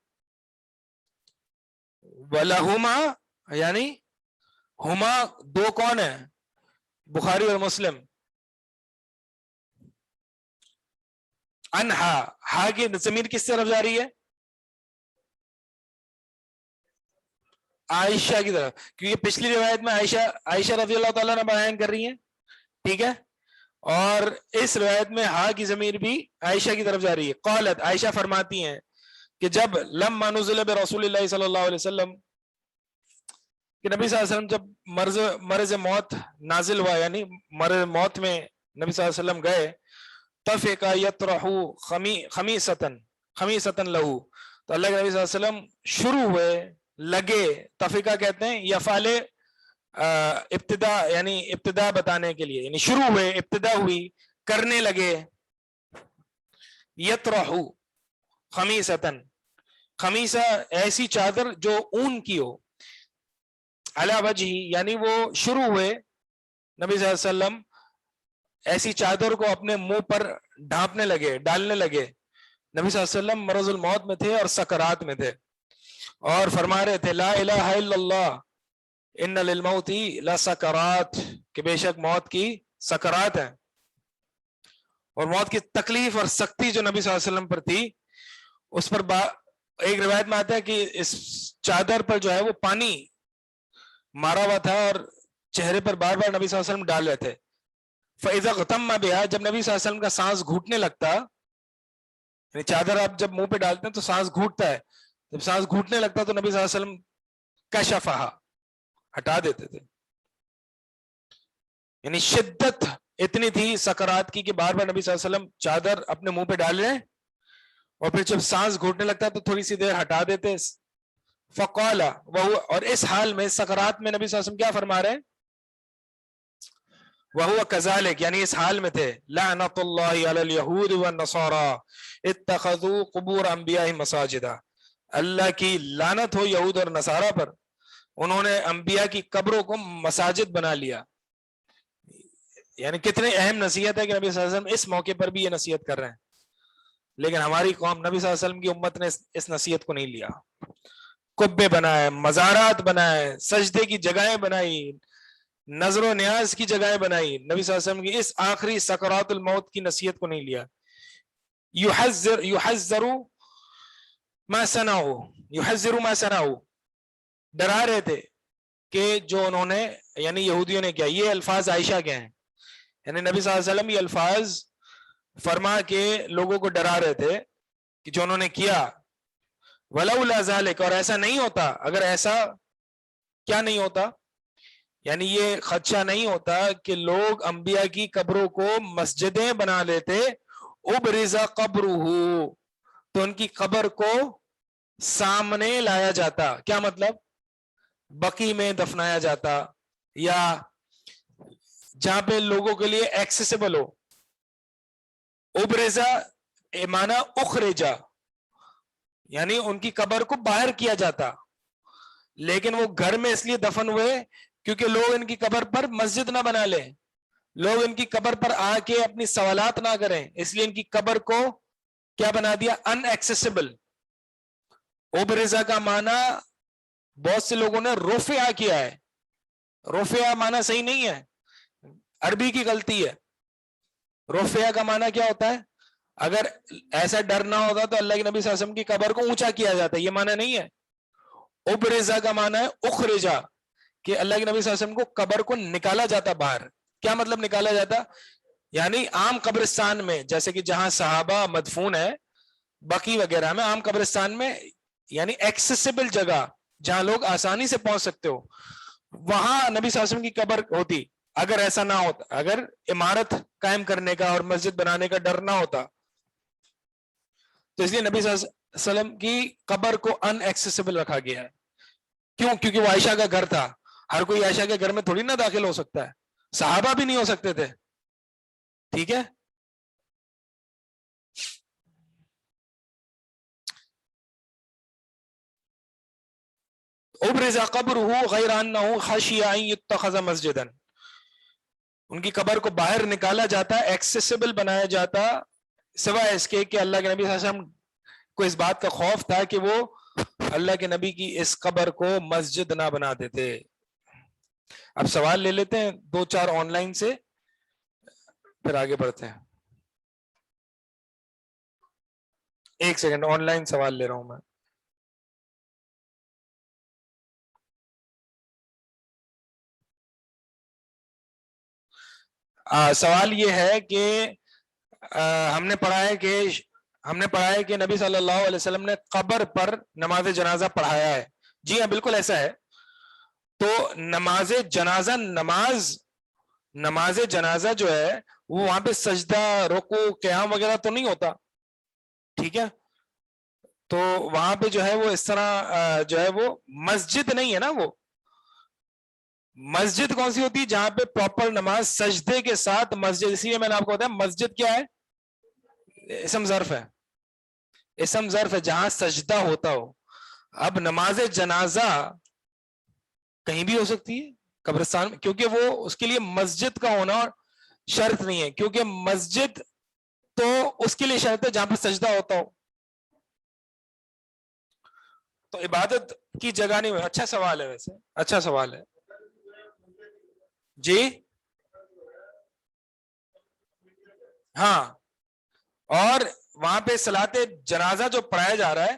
[SPEAKER 1] وَلَهُمَا، یعنی ہما دو کون ہیں؟ بخاری اور مسلم. انہا، ہا کی ضمیر کس طرف جا رہی ہے؟ عائشہ کی طرف، کیونکہ پچھلی روایت میں عائشہ رضی اللہ تعالیٰ نے بیان کر رہی ہیں، ٹھیک ہے، اور اس روایت میں ہا کی ضمیر بھی عائشہ کی طرف جا رہی ہے. قالت، عائشہ فرماتی ہیں کہ جب لما نزل برسول اللہ صلی اللہ علیہ وسلم، کہ نبی صلی اللہ علیہ وسلم جب مرض موت نازل ہوا، یعنی مرض موت میں نبی صلی اللہ علیہ وسلم گئے، تفق یطرح خمیسۃ لہو، تو اللہ کے نبی صلی اللہ علیہ وسلم شروع ہوئے لگے, تفقہ کہتے ہیں یفعل ابتدا, یعنی ابتدا بتانے کے لیے, یعنی شروع ہوئے, ابتدا ہوئی, کرنے لگے. یطرحو خمیسۃ, خمیسہ ایسی چادر جو اون کی ہو, علی وجہ, یعنی وہ شروع ہوئے نبی صلی اللہ علیہ وسلم ایسی چادر کو اپنے منہ پر ڈھانپنے لگے, ڈالنے لگے. نبی صلی اللہ علیہ وسلم مرض الموت میں تھے اور سکرات میں تھے, اور فرما رہے تھے لا الہ الا اللہ ان للموت لسکرات, کہ بے شک موت کی سکرات ہیں. اور موت کی تکلیف اور سختی جو نبی صلی اللہ علیہ وسلم پر تھی, اس پر ایک روایت میں آتا ہے کہ اس چادر پر جو ہے وہ پانی مارا ہوا تھا اور چہرے پر بار بار نبی صلی اللہ علیہ وسلم ڈال رہے تھے. فَإِذَا اغْتَمَّ بِهَا, جب نبی صلی اللہ علیہ وسلم کا سانس گھوٹنے لگتا, یعنی چادر آپ جب منہ پہ ڈالتے ہیں تو سانس گھوٹتا ہے, جب سانس گھوٹنے لگتا تو نبی صلی اللہ علیہ وسلم کشفہا, ہٹا دیتے تھے. یعنی شدت اتنی تھی سکرات کی کہ بار بار نبی صلی اللہ علیہ وسلم چادر اپنے منہ پہ ڈال رہے, اور پھر جب سانس گھوٹنے لگتا تو تھوڑی سی دیر ہٹا دیتے. فقال, اور اس حال میں سکرات میں نبی صلی اللہ علیہ وسلم کیا فرما رہے ہیں, وَهُوَ كَذَلِكَ, یعنی اس حال میں تھے, لَعْنَةُ اللَّهِ عَلَى الْيَهُودِ وَالنَّصَارَى اتَّخَذُوا قُبُورَ أَنْبِيَائِهِمْ مَسَاجِدًا, اللہ کی لعنت ہو یہود اور نصارہ پر, انہوں نے انبیاء کی قبروں کو مساجد بنا لیا. یعنی کتنے اہم نصیحت ہے کہ نبی صلی اللہ علیہ وسلم اس موقع پر بھی یہ نصیحت کر رہے ہیں, لیکن ہماری قوم, نبی صلی اللہ علیہ وسلم کی امت نے اس نصیحت کو نہیں لیا. قبے بنائے, مزارات بنائے, سجدے کی جگہیں بنائی, نظر و نیاز کی جگہیں بنائی, نبی صلی اللہ علیہ وسلم کی اس آخری سکرات الموت کی نصیحت کو نہیں لیا. یحذر ما صنعوا, یحذر ما صنعوا, ڈرا رہے تھے کہ جو انہوں نے, یعنی یہودیوں نے کیا. یہ الفاظ عائشہ کے ہیں, یعنی نبی صلی اللہ علیہ وسلم یہ الفاظ فرما کے لوگوں کو ڈرا رہے تھے کہ جو انہوں نے کیا. ولولا ذلک, اور ایسا نہیں ہوتا, اگر ایسا کیا نہیں ہوتا, یعنی یہ خدشہ نہیں ہوتا کہ لوگ انبیاء کی قبروں کو مسجدیں بنا لیتے. ابرز قبرہ, تو ان کی قبر کو سامنے لایا جاتا. کیا مطلب, بقی میں دفنایا جاتا, یا جہاں پہ لوگوں کے لیے ایکسیسیبل ہو. ابرزا معنی اخرجا, یعنی ان کی قبر کو باہر کیا جاتا, لیکن وہ گھر میں اس لیے دفن ہوئے کیونکہ لوگ ان کی قبر پر مسجد نہ بنا لیں, لوگ ان کی قبر پر آ کے اپنی سوالات نہ کریں, اس لیے ان کی قبر کو کیا بنا دیا, ان ایکسیسیبل. ابرزا کا معنی بہت سے لوگوں نے رفع کیا ہے, رفع معنی صحیح نہیں ہے, عربی کی غلطی ہے. رفع کا معنی کیا ہوتا ہے, اگر ایسا ڈر نہ ہوتا تو اللہ کے نبی صلی اللہ علیہ وسلم کی قبر کو اونچا کیا جاتا, یہ معنی نہیں ہے. ابرزا کا معنی ہے اخرجا, کہ اللہ کے نبی صلی اللہ علیہ وسلم کو قبر کو نکالا جاتا باہر. کیا مطلب نکالا جاتا, یعنی عام قبرستان میں, جیسے کہ جہاں صحابہ مدفون ہے بقی وغیرہ میں, عام قبرستان میں, یعنی ایکسیسیبل جگہ جہاں لوگ آسانی سے پہنچ سکتے ہو, وہاں نبی صلی اللہ علیہ وسلم کی قبر ہوتی. اگر ایسا نہ ہوتا, اگر عمارت قائم کرنے کا اور مسجد بنانے کا ڈر نہ ہوتا, تو اس لیے نبی صلی اللہ علیہ وسلم کی قبر کو ان ایکسیسیبل رکھا گیا ہے. کیوں, کیونکہ وہ عائشہ کا گھر تھا, ہر کوئی عائشہ کے گھر میں تھوڑی نہ داخل ہو سکتا ہے, صحابہ بھی نہیں ہو سکتے تھے. ٹھیک ہے, ابرز قبرہ غیر انہ خشی ان یتخذ مسجدا, ان کی قبر کو باہر نکالا جاتا, ایکسیسیبل بنایا جاتا, سوائے اس کے کہ اللہ کے نبی صلی اللہ علیہ وسلم کو اس بات کا خوف تھا کہ وہ اللہ کے نبی کی اس قبر کو مسجد نہ بنا دیتے. اب سوال لے لیتے ہیں 2-4 آن لائن سے, پھر آگے بڑھتے ہیں. ایک سیکنڈ, آن لائن سوال لے رہا ہوں میں. سوال یہ ہے کہ ہم نے پڑھا ہے کہ نبی صلی اللہ علیہ وسلم نے قبر پر نماز جنازہ پڑھایا ہے. جی ہاں, بالکل ایسا ہے. تو نماز جنازہ جو ہے وہ وہاں پہ سجدہ, رکوع, قیام وغیرہ تو نہیں ہوتا. ٹھیک ہے, تو وہاں پہ جو ہے وہ اس طرح جو ہے وہ مسجد نہیں ہے نا. وہ مسجد کون سی ہوتی ہے؟ جہاں پہ پراپر نماز سجدے کے ساتھ مسجد. اسی لیے میں نے آپ کو بتایا مسجد کیا ہے؟ اسم ظرف ہے. اسم ظرف ہے جہاں سجدہ ہوتا ہو. اب نماز جنازہ کہیں بھی ہو سکتی ہے قبرستان میں, کیونکہ وہ اس کے لیے مسجد کا ہونا شرط نہیں ہے, کیونکہ مسجد تو اس کے لیے شرط ہے جہاں پر سجدہ ہوتا ہو. تو عبادت کی جگہ نہیں. اچھا سوال ہے, ویسے اچھا سوال ہے جی. ہاں, اور وہاں پہ صلاۃ جنازہ جو پڑھایا جا رہا ہے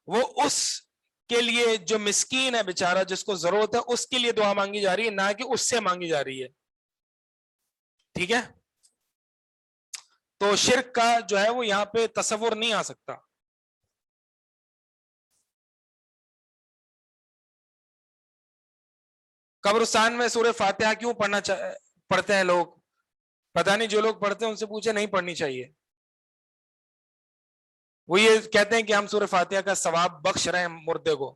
[SPEAKER 1] وہ اس کے لیے جو مسکین ہے بیچارہ, جس کو ضرورت ہے, اس کے لیے دعا مانگی جا رہی ہے, نہ کہ اس سے مانگی جا رہی ہے. ٹھیک ہے, تو شرک کا جو ہے وہ یہاں پہ تصور نہیں آ سکتا. قبرستان میں سورہ فاتحہ کیوں پڑھتے ہیں لوگ؟ پتہ نہیں, جو لوگ پڑھتے ہیں ان سے پوچھے, نہیں پڑھنی چاہیے. وہ یہ کہتے ہیں کہ ہم سورہ فاتحہ کا ثواب بخش رہے ہیں مردے کو.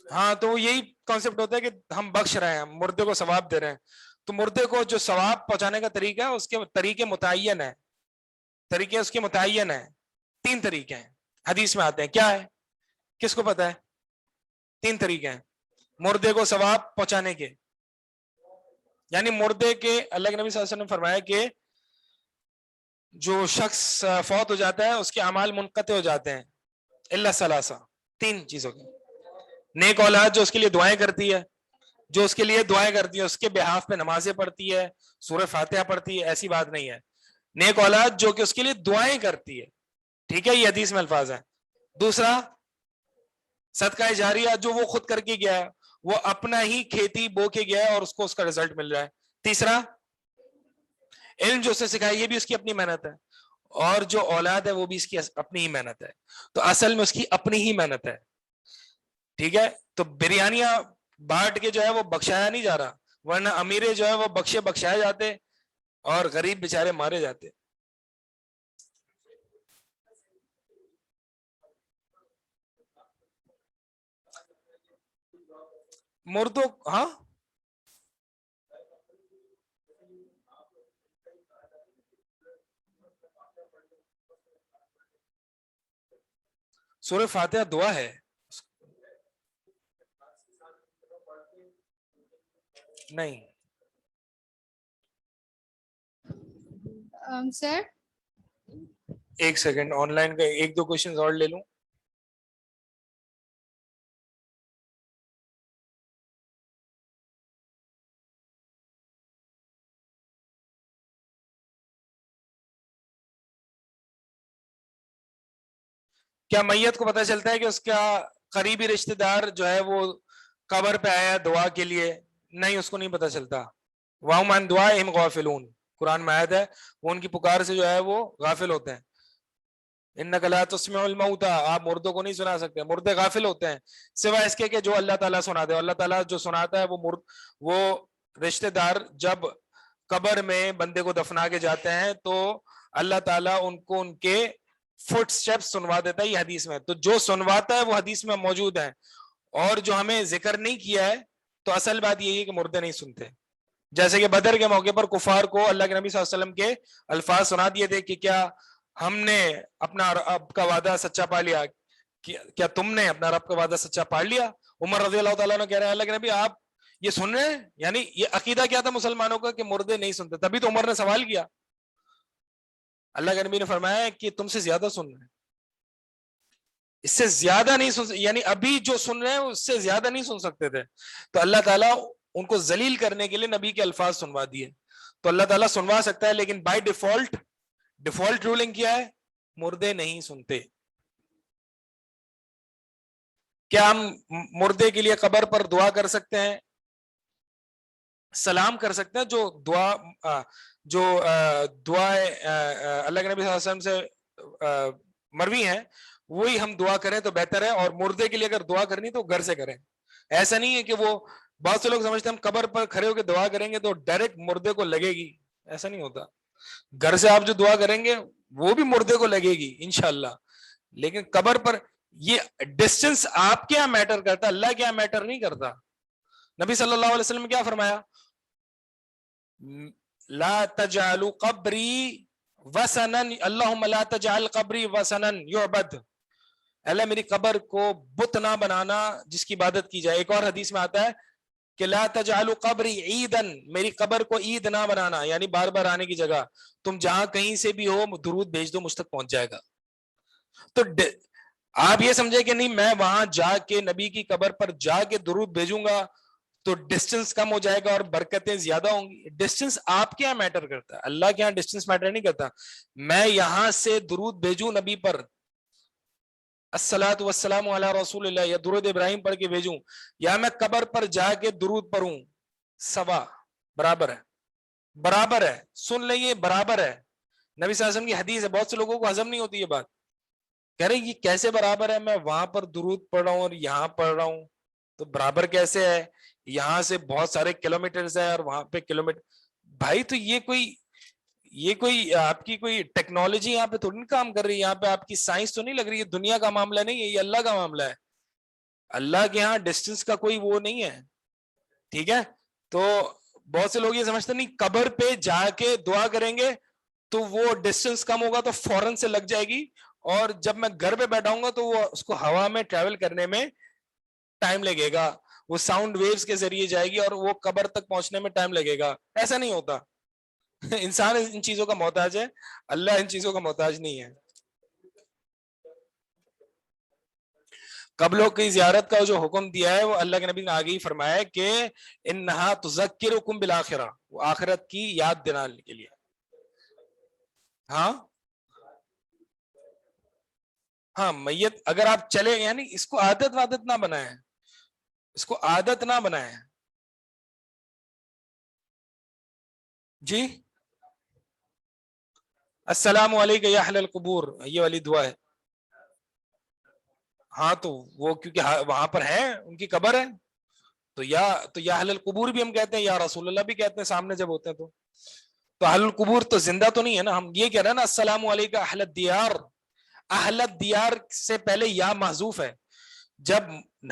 [SPEAKER 1] ہاں, تو یہی کانسیپٹ ہوتا ہے کہ ہم بخش رہے ہیں, مردے کو ثواب دے رہے ہیں. تو مردے کو جو ثواب پہنچانے کا طریقہ ہے اس کے طریقے متعین ہے, طریقے اس کے متعین ہیں. 3 طریقے ہیں حدیث میں آتے ہیں. کیا ہے, کس کو پتا ہے؟ 3 طریقے ہیں مردے کو ثواب پہنچانے کے. یعنی مردے کے, اللہ کے نبی صلی اللہ علیہ وسلم نے فرمایا کہ جو شخص فوت ہو جاتا ہے اس کے اعمال منقطع ہو جاتے ہیں الا ثلاثہ, 3 چیزوں کے. نیک اولاد جو اس کے لیے دعائیں کرتی ہے, جو اس کے لیے دعائیں کرتی ہے, اس کے بہاف پہ نمازیں پڑھتی ہے, سورہ فاتحہ پڑھتی ہے, ایسی بات نہیں ہے. نیک اولاد جو کہ اس کے لیے دعائیں کرتی ہے. ٹھیک ہے, یہ حدیث میں الفاظ ہیں. دوسرا صدقہ جاریہ, جو وہ خود کر کے گیا ہے, وہ اپنا ہی کھیتی بو کے گیا ہے اور اس کو اس کا رزلٹ مل رہا ہے. تیسرا علم جو اسے سکھایا, یہ بھی اس کی اپنی محنت ہے, اور جو اولاد ہے وہ بھی اس کی اپنی ہی محنت ہے. تو اصل میں اس کی اپنی ہی محنت ہے. ٹھیک ہے, تو بریانیاں بانٹ کے جو ہے وہ بخشایا نہیں جا رہا, ورنہ امیرے جو ہے وہ بخشائے جاتے اور غریب بیچارے مارے جاتے. مردوں, ہاں سورہ فاتحہ دعا ہے. نہیں
[SPEAKER 2] سر,
[SPEAKER 1] ایک سیکنڈ, آن لائن کا 1-2 کوشچن اور لے لوں. کیا میت کو پتہ چلتا ہے کہ اس کا قریبی رشتہ دار جو ہے وہ قبر پہ آیا دعا کے لیے؟ نہیں, اس کو نہیں پتہ چلتا. وَهُمْ عَنْ دُعَائِهِمْ غَافِلُونَ, قرآن میں آیت ہے, وہ ان کی پکار سے جو ہے وہ غافل ہوتے ہیں. اِنَّكَ لَا تُسْمِعُ الْمَوْتَىٰ, آپ مردوں کو نہیں سنا سکتے, مردے غافل ہوتے ہیں سوائے اس کے کہ جو اللہ تعالیٰ سنا دے. اللہ تعالیٰ جو سناتا ہے وہ رشتہ دار جب قبر میں بندے کو دفنا کے جاتے ہیں تو اللہ تعالیٰ ان کو ان کے فٹ سٹیپس سنوا دیتا ہے. یہ حدیث میں, تو جو سنواتا ہے وہ حدیث میں موجود ہے, اور جو ہمیں ذکر نہیں کیا ہے تو اصل بات یہی ہے کہ مردے نہیں سنتے. جیسے کہ بدر کے موقع پر کفار کو اللہ کے نبی صلی اللہ علیہ وسلم کے الفاظ سنا دیے تھے کہ کیا ہم نے اپنا رب کا وعدہ سچا پا لیا, کیا تم نے اپنا رب کا وعدہ سچا پا لیا؟ عمر رضی اللہ تعالیٰ نے کہہ رہے ہیں اللہ کے نبی آپ یہ سن رہے ہیں, یعنی یہ عقیدہ کیا تھا مسلمانوں کا کہ مردے نہیں سنتے. تبھی تو عمر نے سوال کیا, اللہ کے نبی نے فرمایا کہ تم سے زیادہ سن رہے ہیں, اس سے زیادہ نہیں سن, یعنی ابھی جو سن رہے ہیں اس سے زیادہ نہیں سن سکتے تھے. تو اللہ تعالیٰ ان کو ذلیل کرنے کے لیے نبی کے الفاظ سنوا دیے. تو اللہ تعالیٰ سنوا سکتا ہے, لیکن بائی ڈیفالٹ رولنگ کیا ہے, مردے نہیں سنتے. کیا ہم مردے کے لیے قبر پر دعا کر سکتے ہیں, سلام کر سکتے ہیں؟ جو دعا اللہ کے نبی صلی اللہ علیہ وسلم سے مروی ہیں وہی ہم دعا کریں تو بہتر ہے, اور مردے کے لیے اگر دعا کرنی تو گھر سے کریں. ایسا نہیں ہے کہ وہ بہت سے لوگ سمجھتے ہیں ہم قبر پر کھڑے ہو کے دعا کریں گے تو ڈائریکٹ مردے کو لگے گی, ایسا نہیں ہوتا. گھر سے آپ جو دعا کریں گے وہ بھی مردے کو لگے گی انشاءاللہ. لیکن قبر پر یہ ڈسٹینس آپ کے یہاں میٹر کرتا, اللہ کے یہاں میٹر نہیں کرتا. نبی صلی اللہ علیہ وسلم کیا فرمایا, لا تجعلوا قبری وثنن, اللہم لا تجعل قبری وثنن یعبد, اللہ میری قبر کو بت نہ بنانا جس کی عبادت کی جائے. ایک اور حدیث میں آتا ہے کہ لا تجعلوا قبری عیدن, میری قبر کو عید نہ بنانا, یعنی بار بار آنے کی جگہ. تم جہاں کہیں سے بھی ہو درود بھیج دو, مجھ تک پہنچ جائے گا. تو آپ یہ سمجھے کہ نہیں میں وہاں جا کے نبی کی قبر پر جا کے درود بھیجوں گا تو ڈسٹنس کم ہو جائے گا اور برکتیں زیادہ ہوں گی. ڈسٹنس آپ کے یہاں میٹر کرتا ہے, اللہ کے یہاں ڈسٹنس میٹر نہیں کرتا. میں یہاں سے درود بھیجوں نبی پر, الصلاۃ والسلام علی رسول اللہ, یا درود ابراہیم پڑھ کے بھیجوں, یا میں قبر پر جا کے درود پڑھوں, سوا برابر ہے, برابر ہے. سن لیں, برابر ہے. نبی صلی اللہ علیہ وسلم کی حدیث ہے, بہت سے لوگوں کو ہضم نہیں ہوتی یہ بات. کہہ رہے یہ کیسے برابر ہے, میں وہاں پر درود پڑھ رہا ہوں اور یہاں پڑھ رہا ہوں, تو برابر کیسے ہے؟ یہاں سے بہت سارے کلومیٹرز ہے اور وہاں پہ کلومیٹر. بھائی تو یہ کوئی آپ کی کوئی ٹیکنالوجی یہاں پہ تھوڑی نہیں کام کر رہی ہے, یہاں پہ آپ کی سائنس تو نہیں لگ رہی ہے. دنیا کا معاملہ نہیں ہے, یہ اللہ کا معاملہ ہے. اللہ کے یہاں ڈسٹینس کا کوئی وہ نہیں ہے, ٹھیک ہے. تو بہت سے لوگ یہ سمجھتے نہیں قبر پہ جا کے دعا کریں گے تو وہ ڈسٹینس کم ہوگا تو فوراً سے لگ جائے گی, اور جب میں گھر پہ بیٹھا ہوں گا تو وہ اس کو ہوا میں ٹریول کرنے میں ٹائم لگے گا, وہ ساؤنڈ ویوز کے ذریعے جائے گی اور وہ قبر تک پہنچنے میں ٹائم لگے گا. ایسا نہیں ہوتا. انسان ان چیزوں کا محتاج ہے, اللہ ان چیزوں کا محتاج نہیں ہے. قبروں کی زیارت کا جو حکم دیا ہے وہ اللہ کے نبی نے آگے ہی فرمایا ہے کہ انہا تذکرکم بالآخرہ, وہ آخرت کی یاد دلانے کے لیے. ہاں ہاں, میت اگر آپ چلے, یعنی اس کو عادت وادت نہ بنائیں, اس کو عادت نہ بنائیں. جی السلام علیکم یا اہل القبور, یہ والی دعا ہے. ہاں تو وہ کیونکہ وہاں پر ہے, ان کی قبر ہے, تو یا اہل القبور بھی ہم کہتے ہیں, یا رسول اللہ بھی کہتے ہیں سامنے جب ہوتے ہیں. تو اہل القبور تو زندہ تو نہیں ہے نا, ہم یہ کہہ رہے ہیں نا السلام علیکم اہل الدیار. اہل الدیار سے پہلے یا محذوف ہے. جب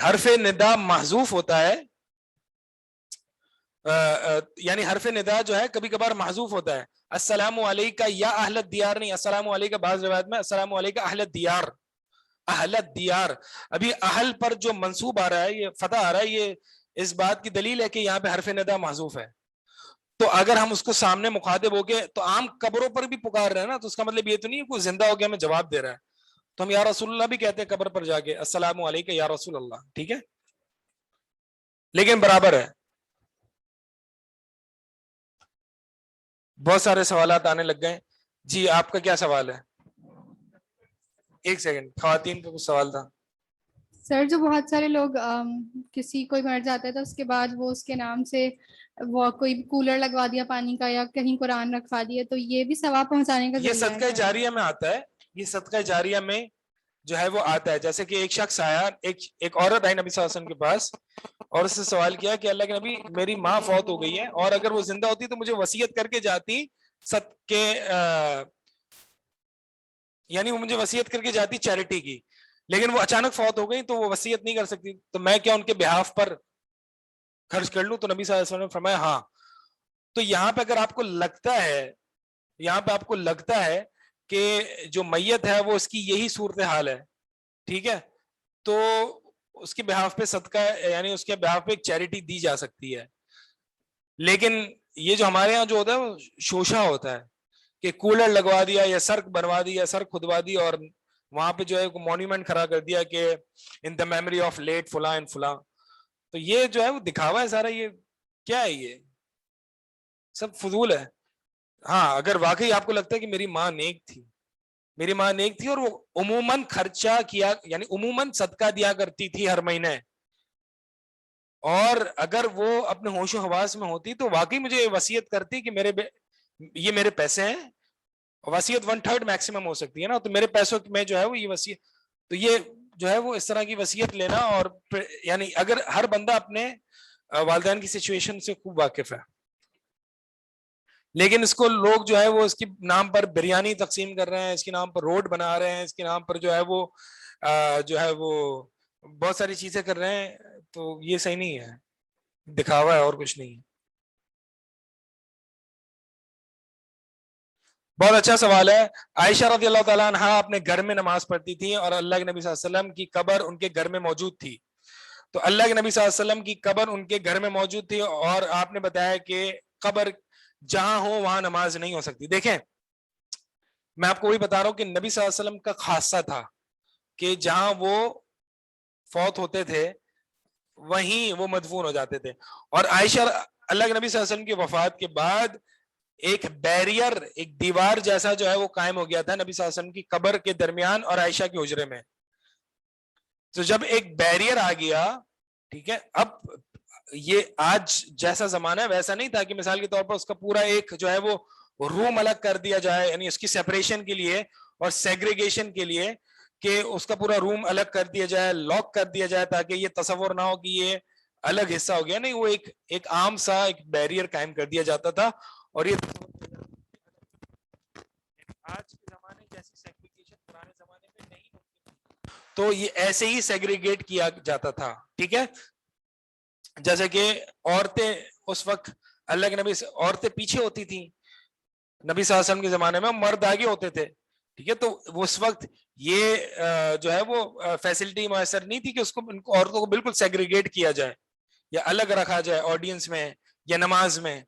[SPEAKER 1] حرف ندا محذوف ہوتا ہے, یعنی حرف ندا جو ہے کبھی کبھار محذوف ہوتا ہے, السلام علیکم یا اہل الدیار نہیں, السلام علیکم بعض روایت میں السلام علیکم اہل الدیار, اہل الدیار. ابھی اہل پر جو منصوب آ رہا ہے, یہ فتح آ رہا ہے, یہ اس بات کی دلیل ہے کہ یہاں پہ حرف ندا محذوف ہے. تو اگر ہم اس کو سامنے مخاطب ہو کے تو عام قبروں پر بھی پکار رہے ہیں نا, تو اس کا مطلب یہ تو نہیں ہے کوئی زندہ ہو گیا ہمیں جواب دے رہا ہے. تو ہم یا رسول اللہ بھی کہتے ہیں قبر پر جا کے السلام علیکم یا رسول اللہ, ٹھیک ہے, لیکن برابر ہے. بہت سارے سوالات آنے لگ گئے. جی آپ کا کیا سوال ہے؟ ایک سیکنڈ, خواتین کا کچھ سوال تھا.
[SPEAKER 2] سر جو بہت سارے لوگ کسی کوئی مر جاتا ہے تو اس کے بعد وہ اس کے نام سے وہ کوئی کولر لگوا دیا پانی کا, یا کہیں قرآن رکھوا دیا, تو یہ بھی ثواب پہنچانے کا
[SPEAKER 1] یہ
[SPEAKER 2] ذریعہ ہے
[SPEAKER 1] صدقہ جاریہ میں آتا ہے, یہ صدقہ جاریہ میں جو ہے وہ آتا ہے. جیسے کہ ایک شخص آیا, ایک عورت آئی نبی صلی اللہ علیہ وسلم کے پاس اور اس سے سوال کیا کہ اللہ کے نبی میری ماں فوت ہو گئی ہے, اور اگر وہ زندہ ہوتی تو مجھے وصیت کر کے جاتی صدقے, یعنی وہ مجھے وصیت کر کے جاتی چیریٹی کی, لیکن وہ اچانک فوت ہو گئی تو وہ وصیت نہیں کر سکتی, تو میں کیا ان کے بہاف پر خرچ کر لوں؟ تو نبی صلی اللہ علیہ وسلم نے فرمایا ہاں. تو یہاں پہ اگر آپ کو لگتا ہے, یہاں پہ آپ کو لگتا ہے کہ جو میت ہے وہ اس کی یہی صورتحال ہے, ٹھیک ہے, تو اس کے بہاف پہ صدقہ, یعنی اس کے بہاف پہ ایک چیریٹی دی جا سکتی ہے. لیکن یہ جو ہمارے ہاں جو ہوتا ہے وہ شوشہ ہوتا ہے کہ کولر لگوا دیا یا سڑک بنوا دی یا سڑک کھدوا دی اور وہاں پہ جو ہے مونیومنٹ کھڑا کر دیا کہ ان دا میموری آف لیٹ فلاں اینڈ فلاں. تو یہ جو ہے وہ دکھاوا ہے سارا, یہ کیا ہے, یہ سب فضول ہے. ہاں اگر واقعی آپ کو لگتا ہے کہ میری ماں نیک تھی, میری ماں نیک تھی اور وہ عموماً خرچہ کیا, یعنی عموماً صدقہ دیا کرتی تھی ہر مہینے, اور اگر وہ اپنے ہوش و حواس میں ہوتی تو واقعی مجھے وصیت کرتی کہ یہ میرے پیسے ہیں, وصیت 1/3 میکسیمم ہو سکتی ہے نا, تو میرے پیسوں میں جو ہے وہ یہ وصیت, تو یہ جو ہے وہ اس طرح کی وصیت لینا, اور یعنی اگر ہر بندہ اپنے والدین کی سچویشن سے خوب واقف ہے. لیکن اس کو لوگ جو ہے وہ اس کے نام پر بریانی تقسیم کر رہے ہیں, اس کے نام پر روڈ بنا رہے ہیں, اس کے نام پر جو ہے وہ بہت ساری چیزیں کر رہے ہیں. تو یہ صحیح نہیں ہے, دکھاوا ہے اور کچھ نہیں. بہت اچھا سوال ہے. عائشہ رضی اللہ تعالیٰ عنہ اپنے گھر میں نماز پڑھتی تھی اور اللہ کے نبی صلی اللہ علیہ وسلم کی قبر ان کے گھر میں موجود تھی. تو اللہ کے نبی صلی اللہ علیہ وسلم کی قبر ان کے گھر میں موجود تھی, اور آپ نے بتایا کہ قبر جہاں ہو وہاں نماز نہیں ہو سکتی. دیکھیں میں آپ کو وہی بتا رہا ہوں کہ نبی صلی اللہ علیہ وسلم کا خاصہ تھا کہ جہاں وہ فوت ہوتے تھے وہیں وہ مدفون ہو جاتے تھے. اور عائشہ, اللہ کے نبی صلی اللہ علیہ وسلم کی وفات کے بعد ایک بیریئر, ایک دیوار جیسا جو ہے وہ قائم ہو گیا تھا نبی صلی اللہ علیہ وسلم کی قبر کے درمیان اور عائشہ کے حجرے میں. تو جب ایک بیریئر آ گیا, ٹھیک ہے, اب یہ آج جیسا زمانہ ہے ویسا نہیں تھا کہ مثال کے طور پر اس کا پورا ایک جو ہے وہ روم الگ کر دیا جائے, یعنی اس کی سیپریشن کے لیے اور سیگریگیشن کے لیے کہ اس کا پورا روم الگ کر دیا جائے, لاک کر دیا جائے تاکہ یہ تصور نہ ہو کہ یہ الگ حصہ ہو گیا. نہیں, وہ ایک عام سا ایک بیریئر قائم کر دیا جاتا تھا. اور یہ آج کے زمانے جیسی سیگریگیشن پرانے زمانے میں نہیں ہوتی, تو یہ ایسے ہی سیگریگیٹ کیا جاتا تھا. ٹھیک ہے, جیسے کہ عورتیں اس وقت اللہ کے نبی, عورتیں پیچھے ہوتی تھیں نبی صلی اللہ علیہ وسلم کے زمانے میں, مرد آگے ہوتے تھے. ٹھیک ہے, تو اس وقت یہ جو ہے وہ فیسلٹی میسر نہیں تھی کہ اس کو عورتوں کو بالکل سیگریگیٹ کیا جائے یا الگ رکھا جائے آڈینس میں یا نماز میں.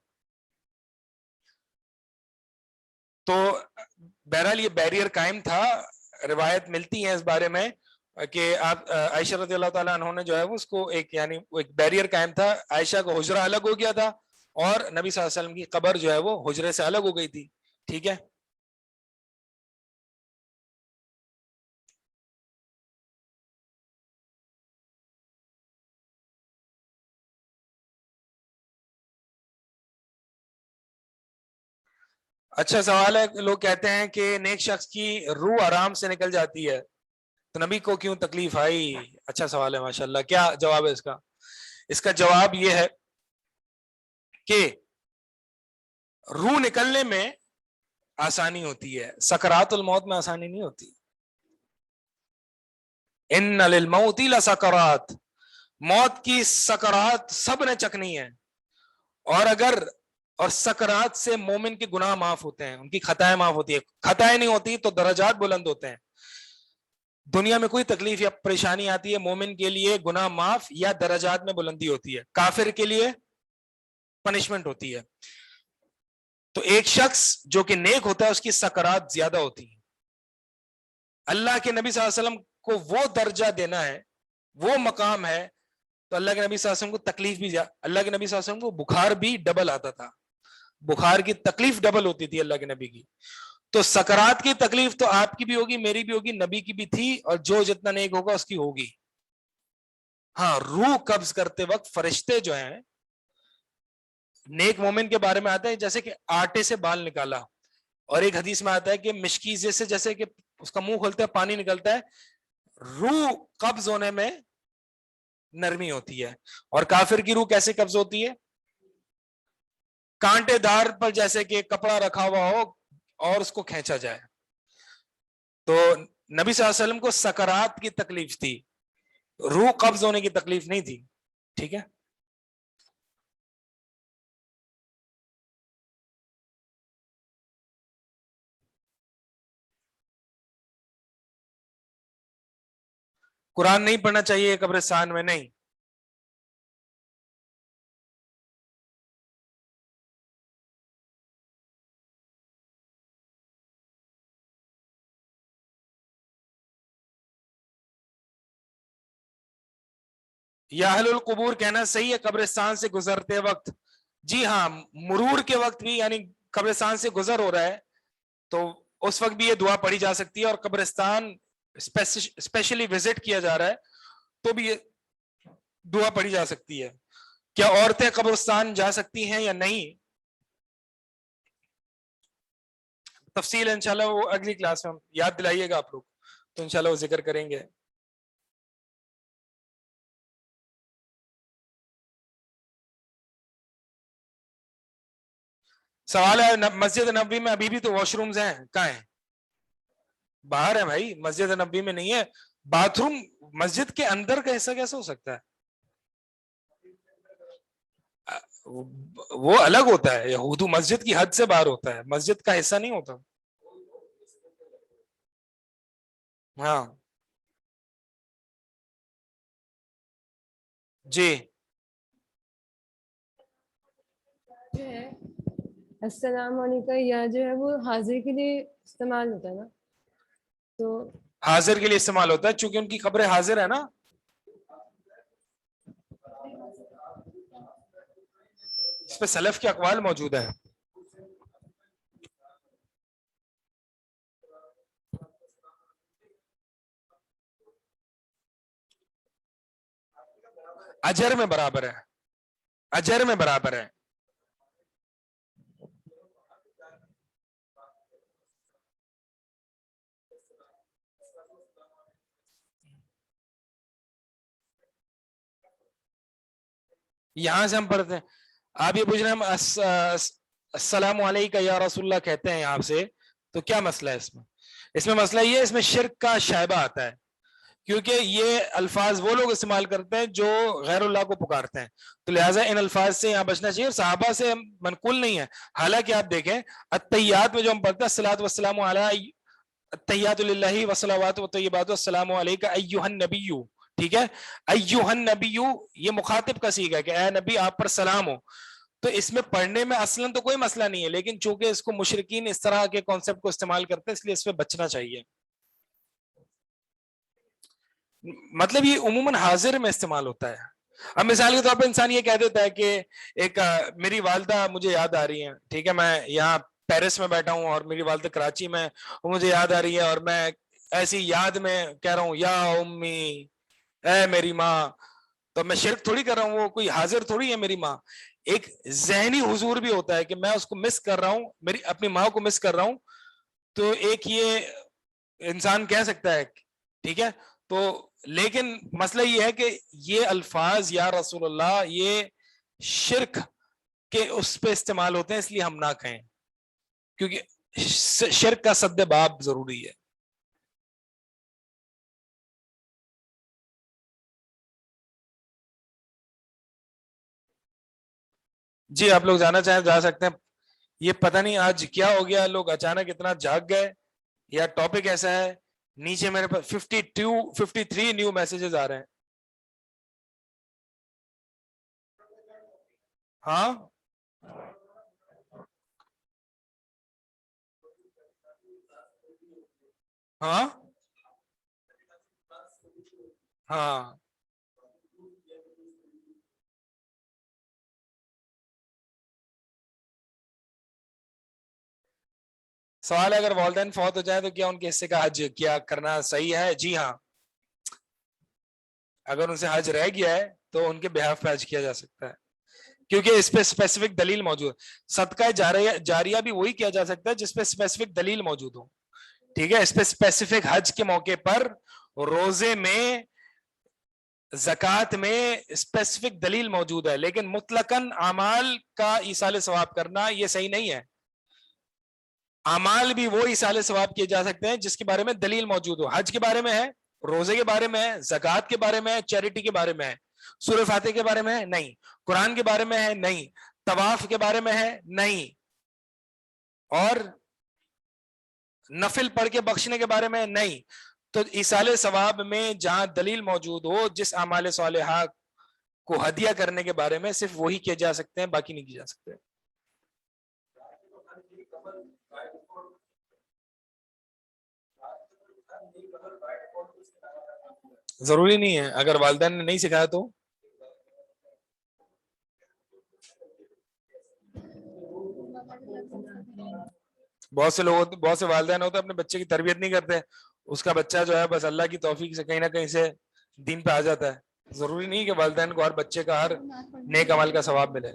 [SPEAKER 1] تو بہرحال یہ بیریئر قائم تھا. روایت ملتی ہے اس بارے میں کہ آپ عائشہ رضی اللہ تعالیٰ عنہ نے جو ہے وہ اس کو ایک یعنی ایک بیریئر قائم تھا, عائشہ کا حجرہ الگ ہو گیا تھا اور نبی صلی اللہ علیہ وسلم کی قبر جو ہے وہ حجرے سے الگ ہو گئی تھی. ٹھیک ہے, اچھا سوال ہے. لوگ کہتے ہیں کہ نیک شخص کی روح آرام سے نکل جاتی ہے تو نبی کو کیوں تکلیف آئی؟ اچھا سوال ہے ماشاءاللہ. کیا جواب ہے اس کا؟ اس کا جواب یہ ہے کہ روح نکلنے میں آسانی ہوتی ہے, سکرات الموت میں آسانی نہیں ہوتی. ان للموت لسکرات, موت کی سکرات سب نے چکنی ہے. اور سکرات سے مومن کے گناہ معاف ہوتے ہیں, ان کی خطائیں معاف ہوتی ہے. خطائیں نہیں ہوتی تو درجات بلند ہوتے ہیں. دنیا میں کوئی تکلیف یا پریشانی آتی ہے مومن کے لیے گناہ معاف یا درجات میں بلندی ہوتی ہے, کافر کے لیے پنشمنٹ ہوتی ہے. تو ایک شخص جو کہ نیک ہوتا ہے اس کی سکرات زیادہ ہوتی ہیں. اللہ کے نبی صلی اللہ علیہ وسلم کو وہ درجہ دینا ہے, وہ مقام ہے, تو اللہ کے نبی صلی اللہ علیہ وسلم کو تکلیف بھی اللہ کے نبی صلی اللہ علیہ وسلم کو بخار بھی ڈبل آتا تھا, بخار کی تکلیف ڈبل ہوتی تھی اللہ کے نبی کی. تو سکرات کی تکلیف تو آپ کی بھی ہوگی, میری بھی ہوگی, نبی کی بھی تھی, اور جو جتنا نیک ہوگا اس کی ہوگی. ہاں, روح قبض کرتے وقت فرشتے جو ہیں, نیک مومن کے بارے میں آتا ہے جیسے کہ آٹے سے بال نکالا, اور ایک حدیث میں آتا ہے کہ مشکیزے سے جیسے کہ اس کا منہ کھولتا ہے پانی نکلتا ہے. روح قبض ہونے میں نرمی ہوتی ہے. اور کافر کی روح کیسے قبض ہوتی ہے؟ کانٹے دار پر جیسے کہ کپڑا رکھا ہوا ہو اور اس کو کھینچا جائے. تو نبی صلی اللہ علیہ وسلم کو سکرات کی تکلیف تھی, روح قبض ہونے کی تکلیف نہیں تھی. ٹھیک ہے, قرآن نہیں پڑھنا چاہیے قبرستان میں؟ نہیں, یا اہل القبور کہنا صحیح ہے قبرستان سے گزرتے وقت. جی ہاں, مرور کے وقت بھی, یعنی قبرستان سے گزر ہو رہا ہے تو اس وقت بھی یہ دعا پڑھی جا سکتی ہے, اور قبرستان اسپیشلی وزٹ کیا جا رہا ہے تو بھی یہ دعا پڑھی جا سکتی ہے. کیا عورتیں قبرستان جا سکتی ہیں یا نہیں؟ تفصیل انشاءاللہ وہ اگلی کلاس میں یاد دلائیے گا آپ لوگ, تو انشاءاللہ وہ ذکر کریں گے. سوال ہے مسجد نبوی میں ابھی بھی تو واش رومز ہیں, کہاں ہیں؟ باہر ہے بھائی, مسجد نبوی میں نہیں ہے. باتھ روم مسجد کے اندر کا حصہ کیسے ہو سکتا ہے؟ وہ الگ ہوتا ہے, یہودو مسجد کی حد سے باہر ہوتا ہے, مسجد کا حصہ نہیں ہوتا. ہاں جی.
[SPEAKER 3] جو ہے السلام علیکم, یا جو ہے وہ حاضر کے لیے استعمال ہوتا ہے نا, تو
[SPEAKER 1] حاضر کے لیے استعمال ہوتا ہے چونکہ ان کی خبریں حاضر ہے نا. اس پہ سلف کے اقوال موجود ہیں. اجر میں برابر ہے, اجر میں برابر ہے. یہاں سے ہم پڑھتے ہیں, آپ یہ پوچھ رہے ہیں ہم السلام علیکم یا رسول اللہ کہتے ہیں آپ سے, تو کیا مسئلہ ہے اس میں؟ اس میں مسئلہ یہ ہے, اس میں شرک کا شائبہ آتا ہے, کیونکہ یہ الفاظ وہ لوگ استعمال کرتے ہیں جو غیر اللہ کو پکارتے ہیں, تو لہٰذا ان الفاظ سے یہاں بچنا چاہیے. صحابہ سے منقول نہیں ہے. حالانکہ آپ دیکھیں التحیات میں جو ہم پڑھتے ہیں الصلاۃ والسلام علی التحیات للہ والصلوات والطیبات والسلام علیک ایھا النبی, ٹھیک ہے, ایھا النبی یہ مخاطب کا صیغہ ہے کہ اے نبی آپ پر سلام ہو. تو اس میں پڑھنے میں اصلاً تو کوئی مسئلہ نہیں ہے, لیکن چونکہ اس کو مشرکین اس طرح کے کانسیپٹ کو استعمال کرتے ہیں اس لیے اس پہ بچنا چاہیے. مطلب یہ عموماً حاضر میں استعمال ہوتا ہے. اب مثال کے طور پر انسان یہ کہہ دیتا ہے کہ ایک میری والدہ مجھے یاد آ رہی ہیں, ٹھیک ہے, میں یہاں پیرس میں بیٹھا ہوں اور میری والدہ کراچی میں, وہ مجھے یاد آ رہی ہے اور میں ایسی یاد میں کہہ رہا ہوں یا امی اے میری ماں, تو میں شرک تھوڑی کر رہا ہوں, وہ کوئی حاضر تھوڑی ہے میری ماں. ایک ذہنی حضور بھی ہوتا ہے کہ میں اس کو مس کر رہا ہوں, میری اپنی ماں کو مس کر رہا ہوں, تو ایک یہ انسان کہہ سکتا ہے, ٹھیک ہے. تو لیکن مسئلہ یہ ہے کہ یہ الفاظ یا رسول اللہ یہ شرک کے اس پہ استعمال ہوتے ہیں, اس لیے ہم نہ کہیں, کیونکہ شرک کا سد باب ضروری ہے. جی آپ لوگ جانا چاہیں جا سکتے ہیں. یہ پتہ نہیں آج کیا ہو گیا, لوگ اچانک اتنا جاگ گئے یا ٹاپک ایسا ہے. نیچے میرے پاس 53 نیو میسجز آ رہے ہیں. ہاں ہاں ہاں سوال ہے اگر والدین فوت ہو جائے تو کیا ان کے حصے کا حج کیا کرنا صحیح ہے؟ جی ہاں, اگر ان سے حج رہ گیا ہے تو ان کے بہاف پہ حج کیا جا سکتا ہے, کیونکہ اس پہ اسپیسیفک دلیل موجود ہے. صدقہ جاریہ بھی وہی کیا جا سکتا ہے جس پہ اسپیسیفک دلیل موجود ہو, ٹھیک ہے. اس پہ اسپیسیفک حج کے موقع پر, روزے میں, زکوٰۃ میں اسپیسیفک دلیل موجود ہے, لیکن مطلقاً اعمال کا ایصال ثواب کرنا یہ صحیح نہیں ہے. اعمال بھی وہ ایصال ثواب کیے جا سکتے ہیں جس کے بارے میں دلیل موجود ہو. حج کے بارے میں ہے, روزے کے بارے میں ہے, زکوٰۃ کے بارے میں ہے, چیریٹی کے بارے میں ہے, سورہ فاتحہ کے بارے میں ہے نہیں, قرآن کے بارے میں ہے نہیں, طواف کے بارے میں ہے نہیں, اور نفل پڑھ کے بخشنے کے بارے میں نہیں. تو ایصال ثواب میں جہاں دلیل موجود ہو, جس اعمال صالحہ کو ہدیہ کرنے کے بارے میں, صرف وہی کیے جا سکتے ہیں, باقی نہیں کیے جا سکتے. ضروری نہیں ہے, اگر والدین نے نہیں سکھایا تو. بہت سے لوگ, بہت سے والدین ہوتے ہیں اپنے بچے کی تربیت نہیں کرتے, اس کا بچہ جو ہے بس اللہ کی توفیق سے کہیں نہ کہیں سے دین پہ آ جاتا ہے. ضروری نہیں کہ والدین کو ہر بچے کا ہر نیک عمل کا ثواب ملے.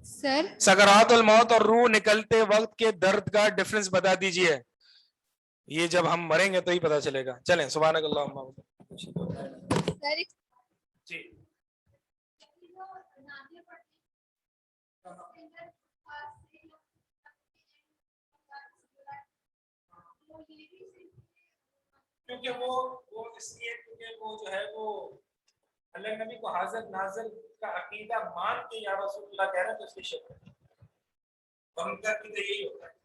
[SPEAKER 2] سر
[SPEAKER 1] سکرات الموت اور روح نکلتے وقت کے درد کا ڈفرنس بتا دیجئے. یہ جب ہم مریں گے تو ہی پتا چلے گا. چلیں, سبحانک اللہم. جی کیونکہ وہ اس لیے کیونکہ وہ جو ہے وہ اللہ نبی کو حاضر ناظر کا عقیدہ مان کے یا رسول اللہ کہہ رہے ہیں تو اس کی شک اور ان کا عقیدہ یہی ہوتا ہے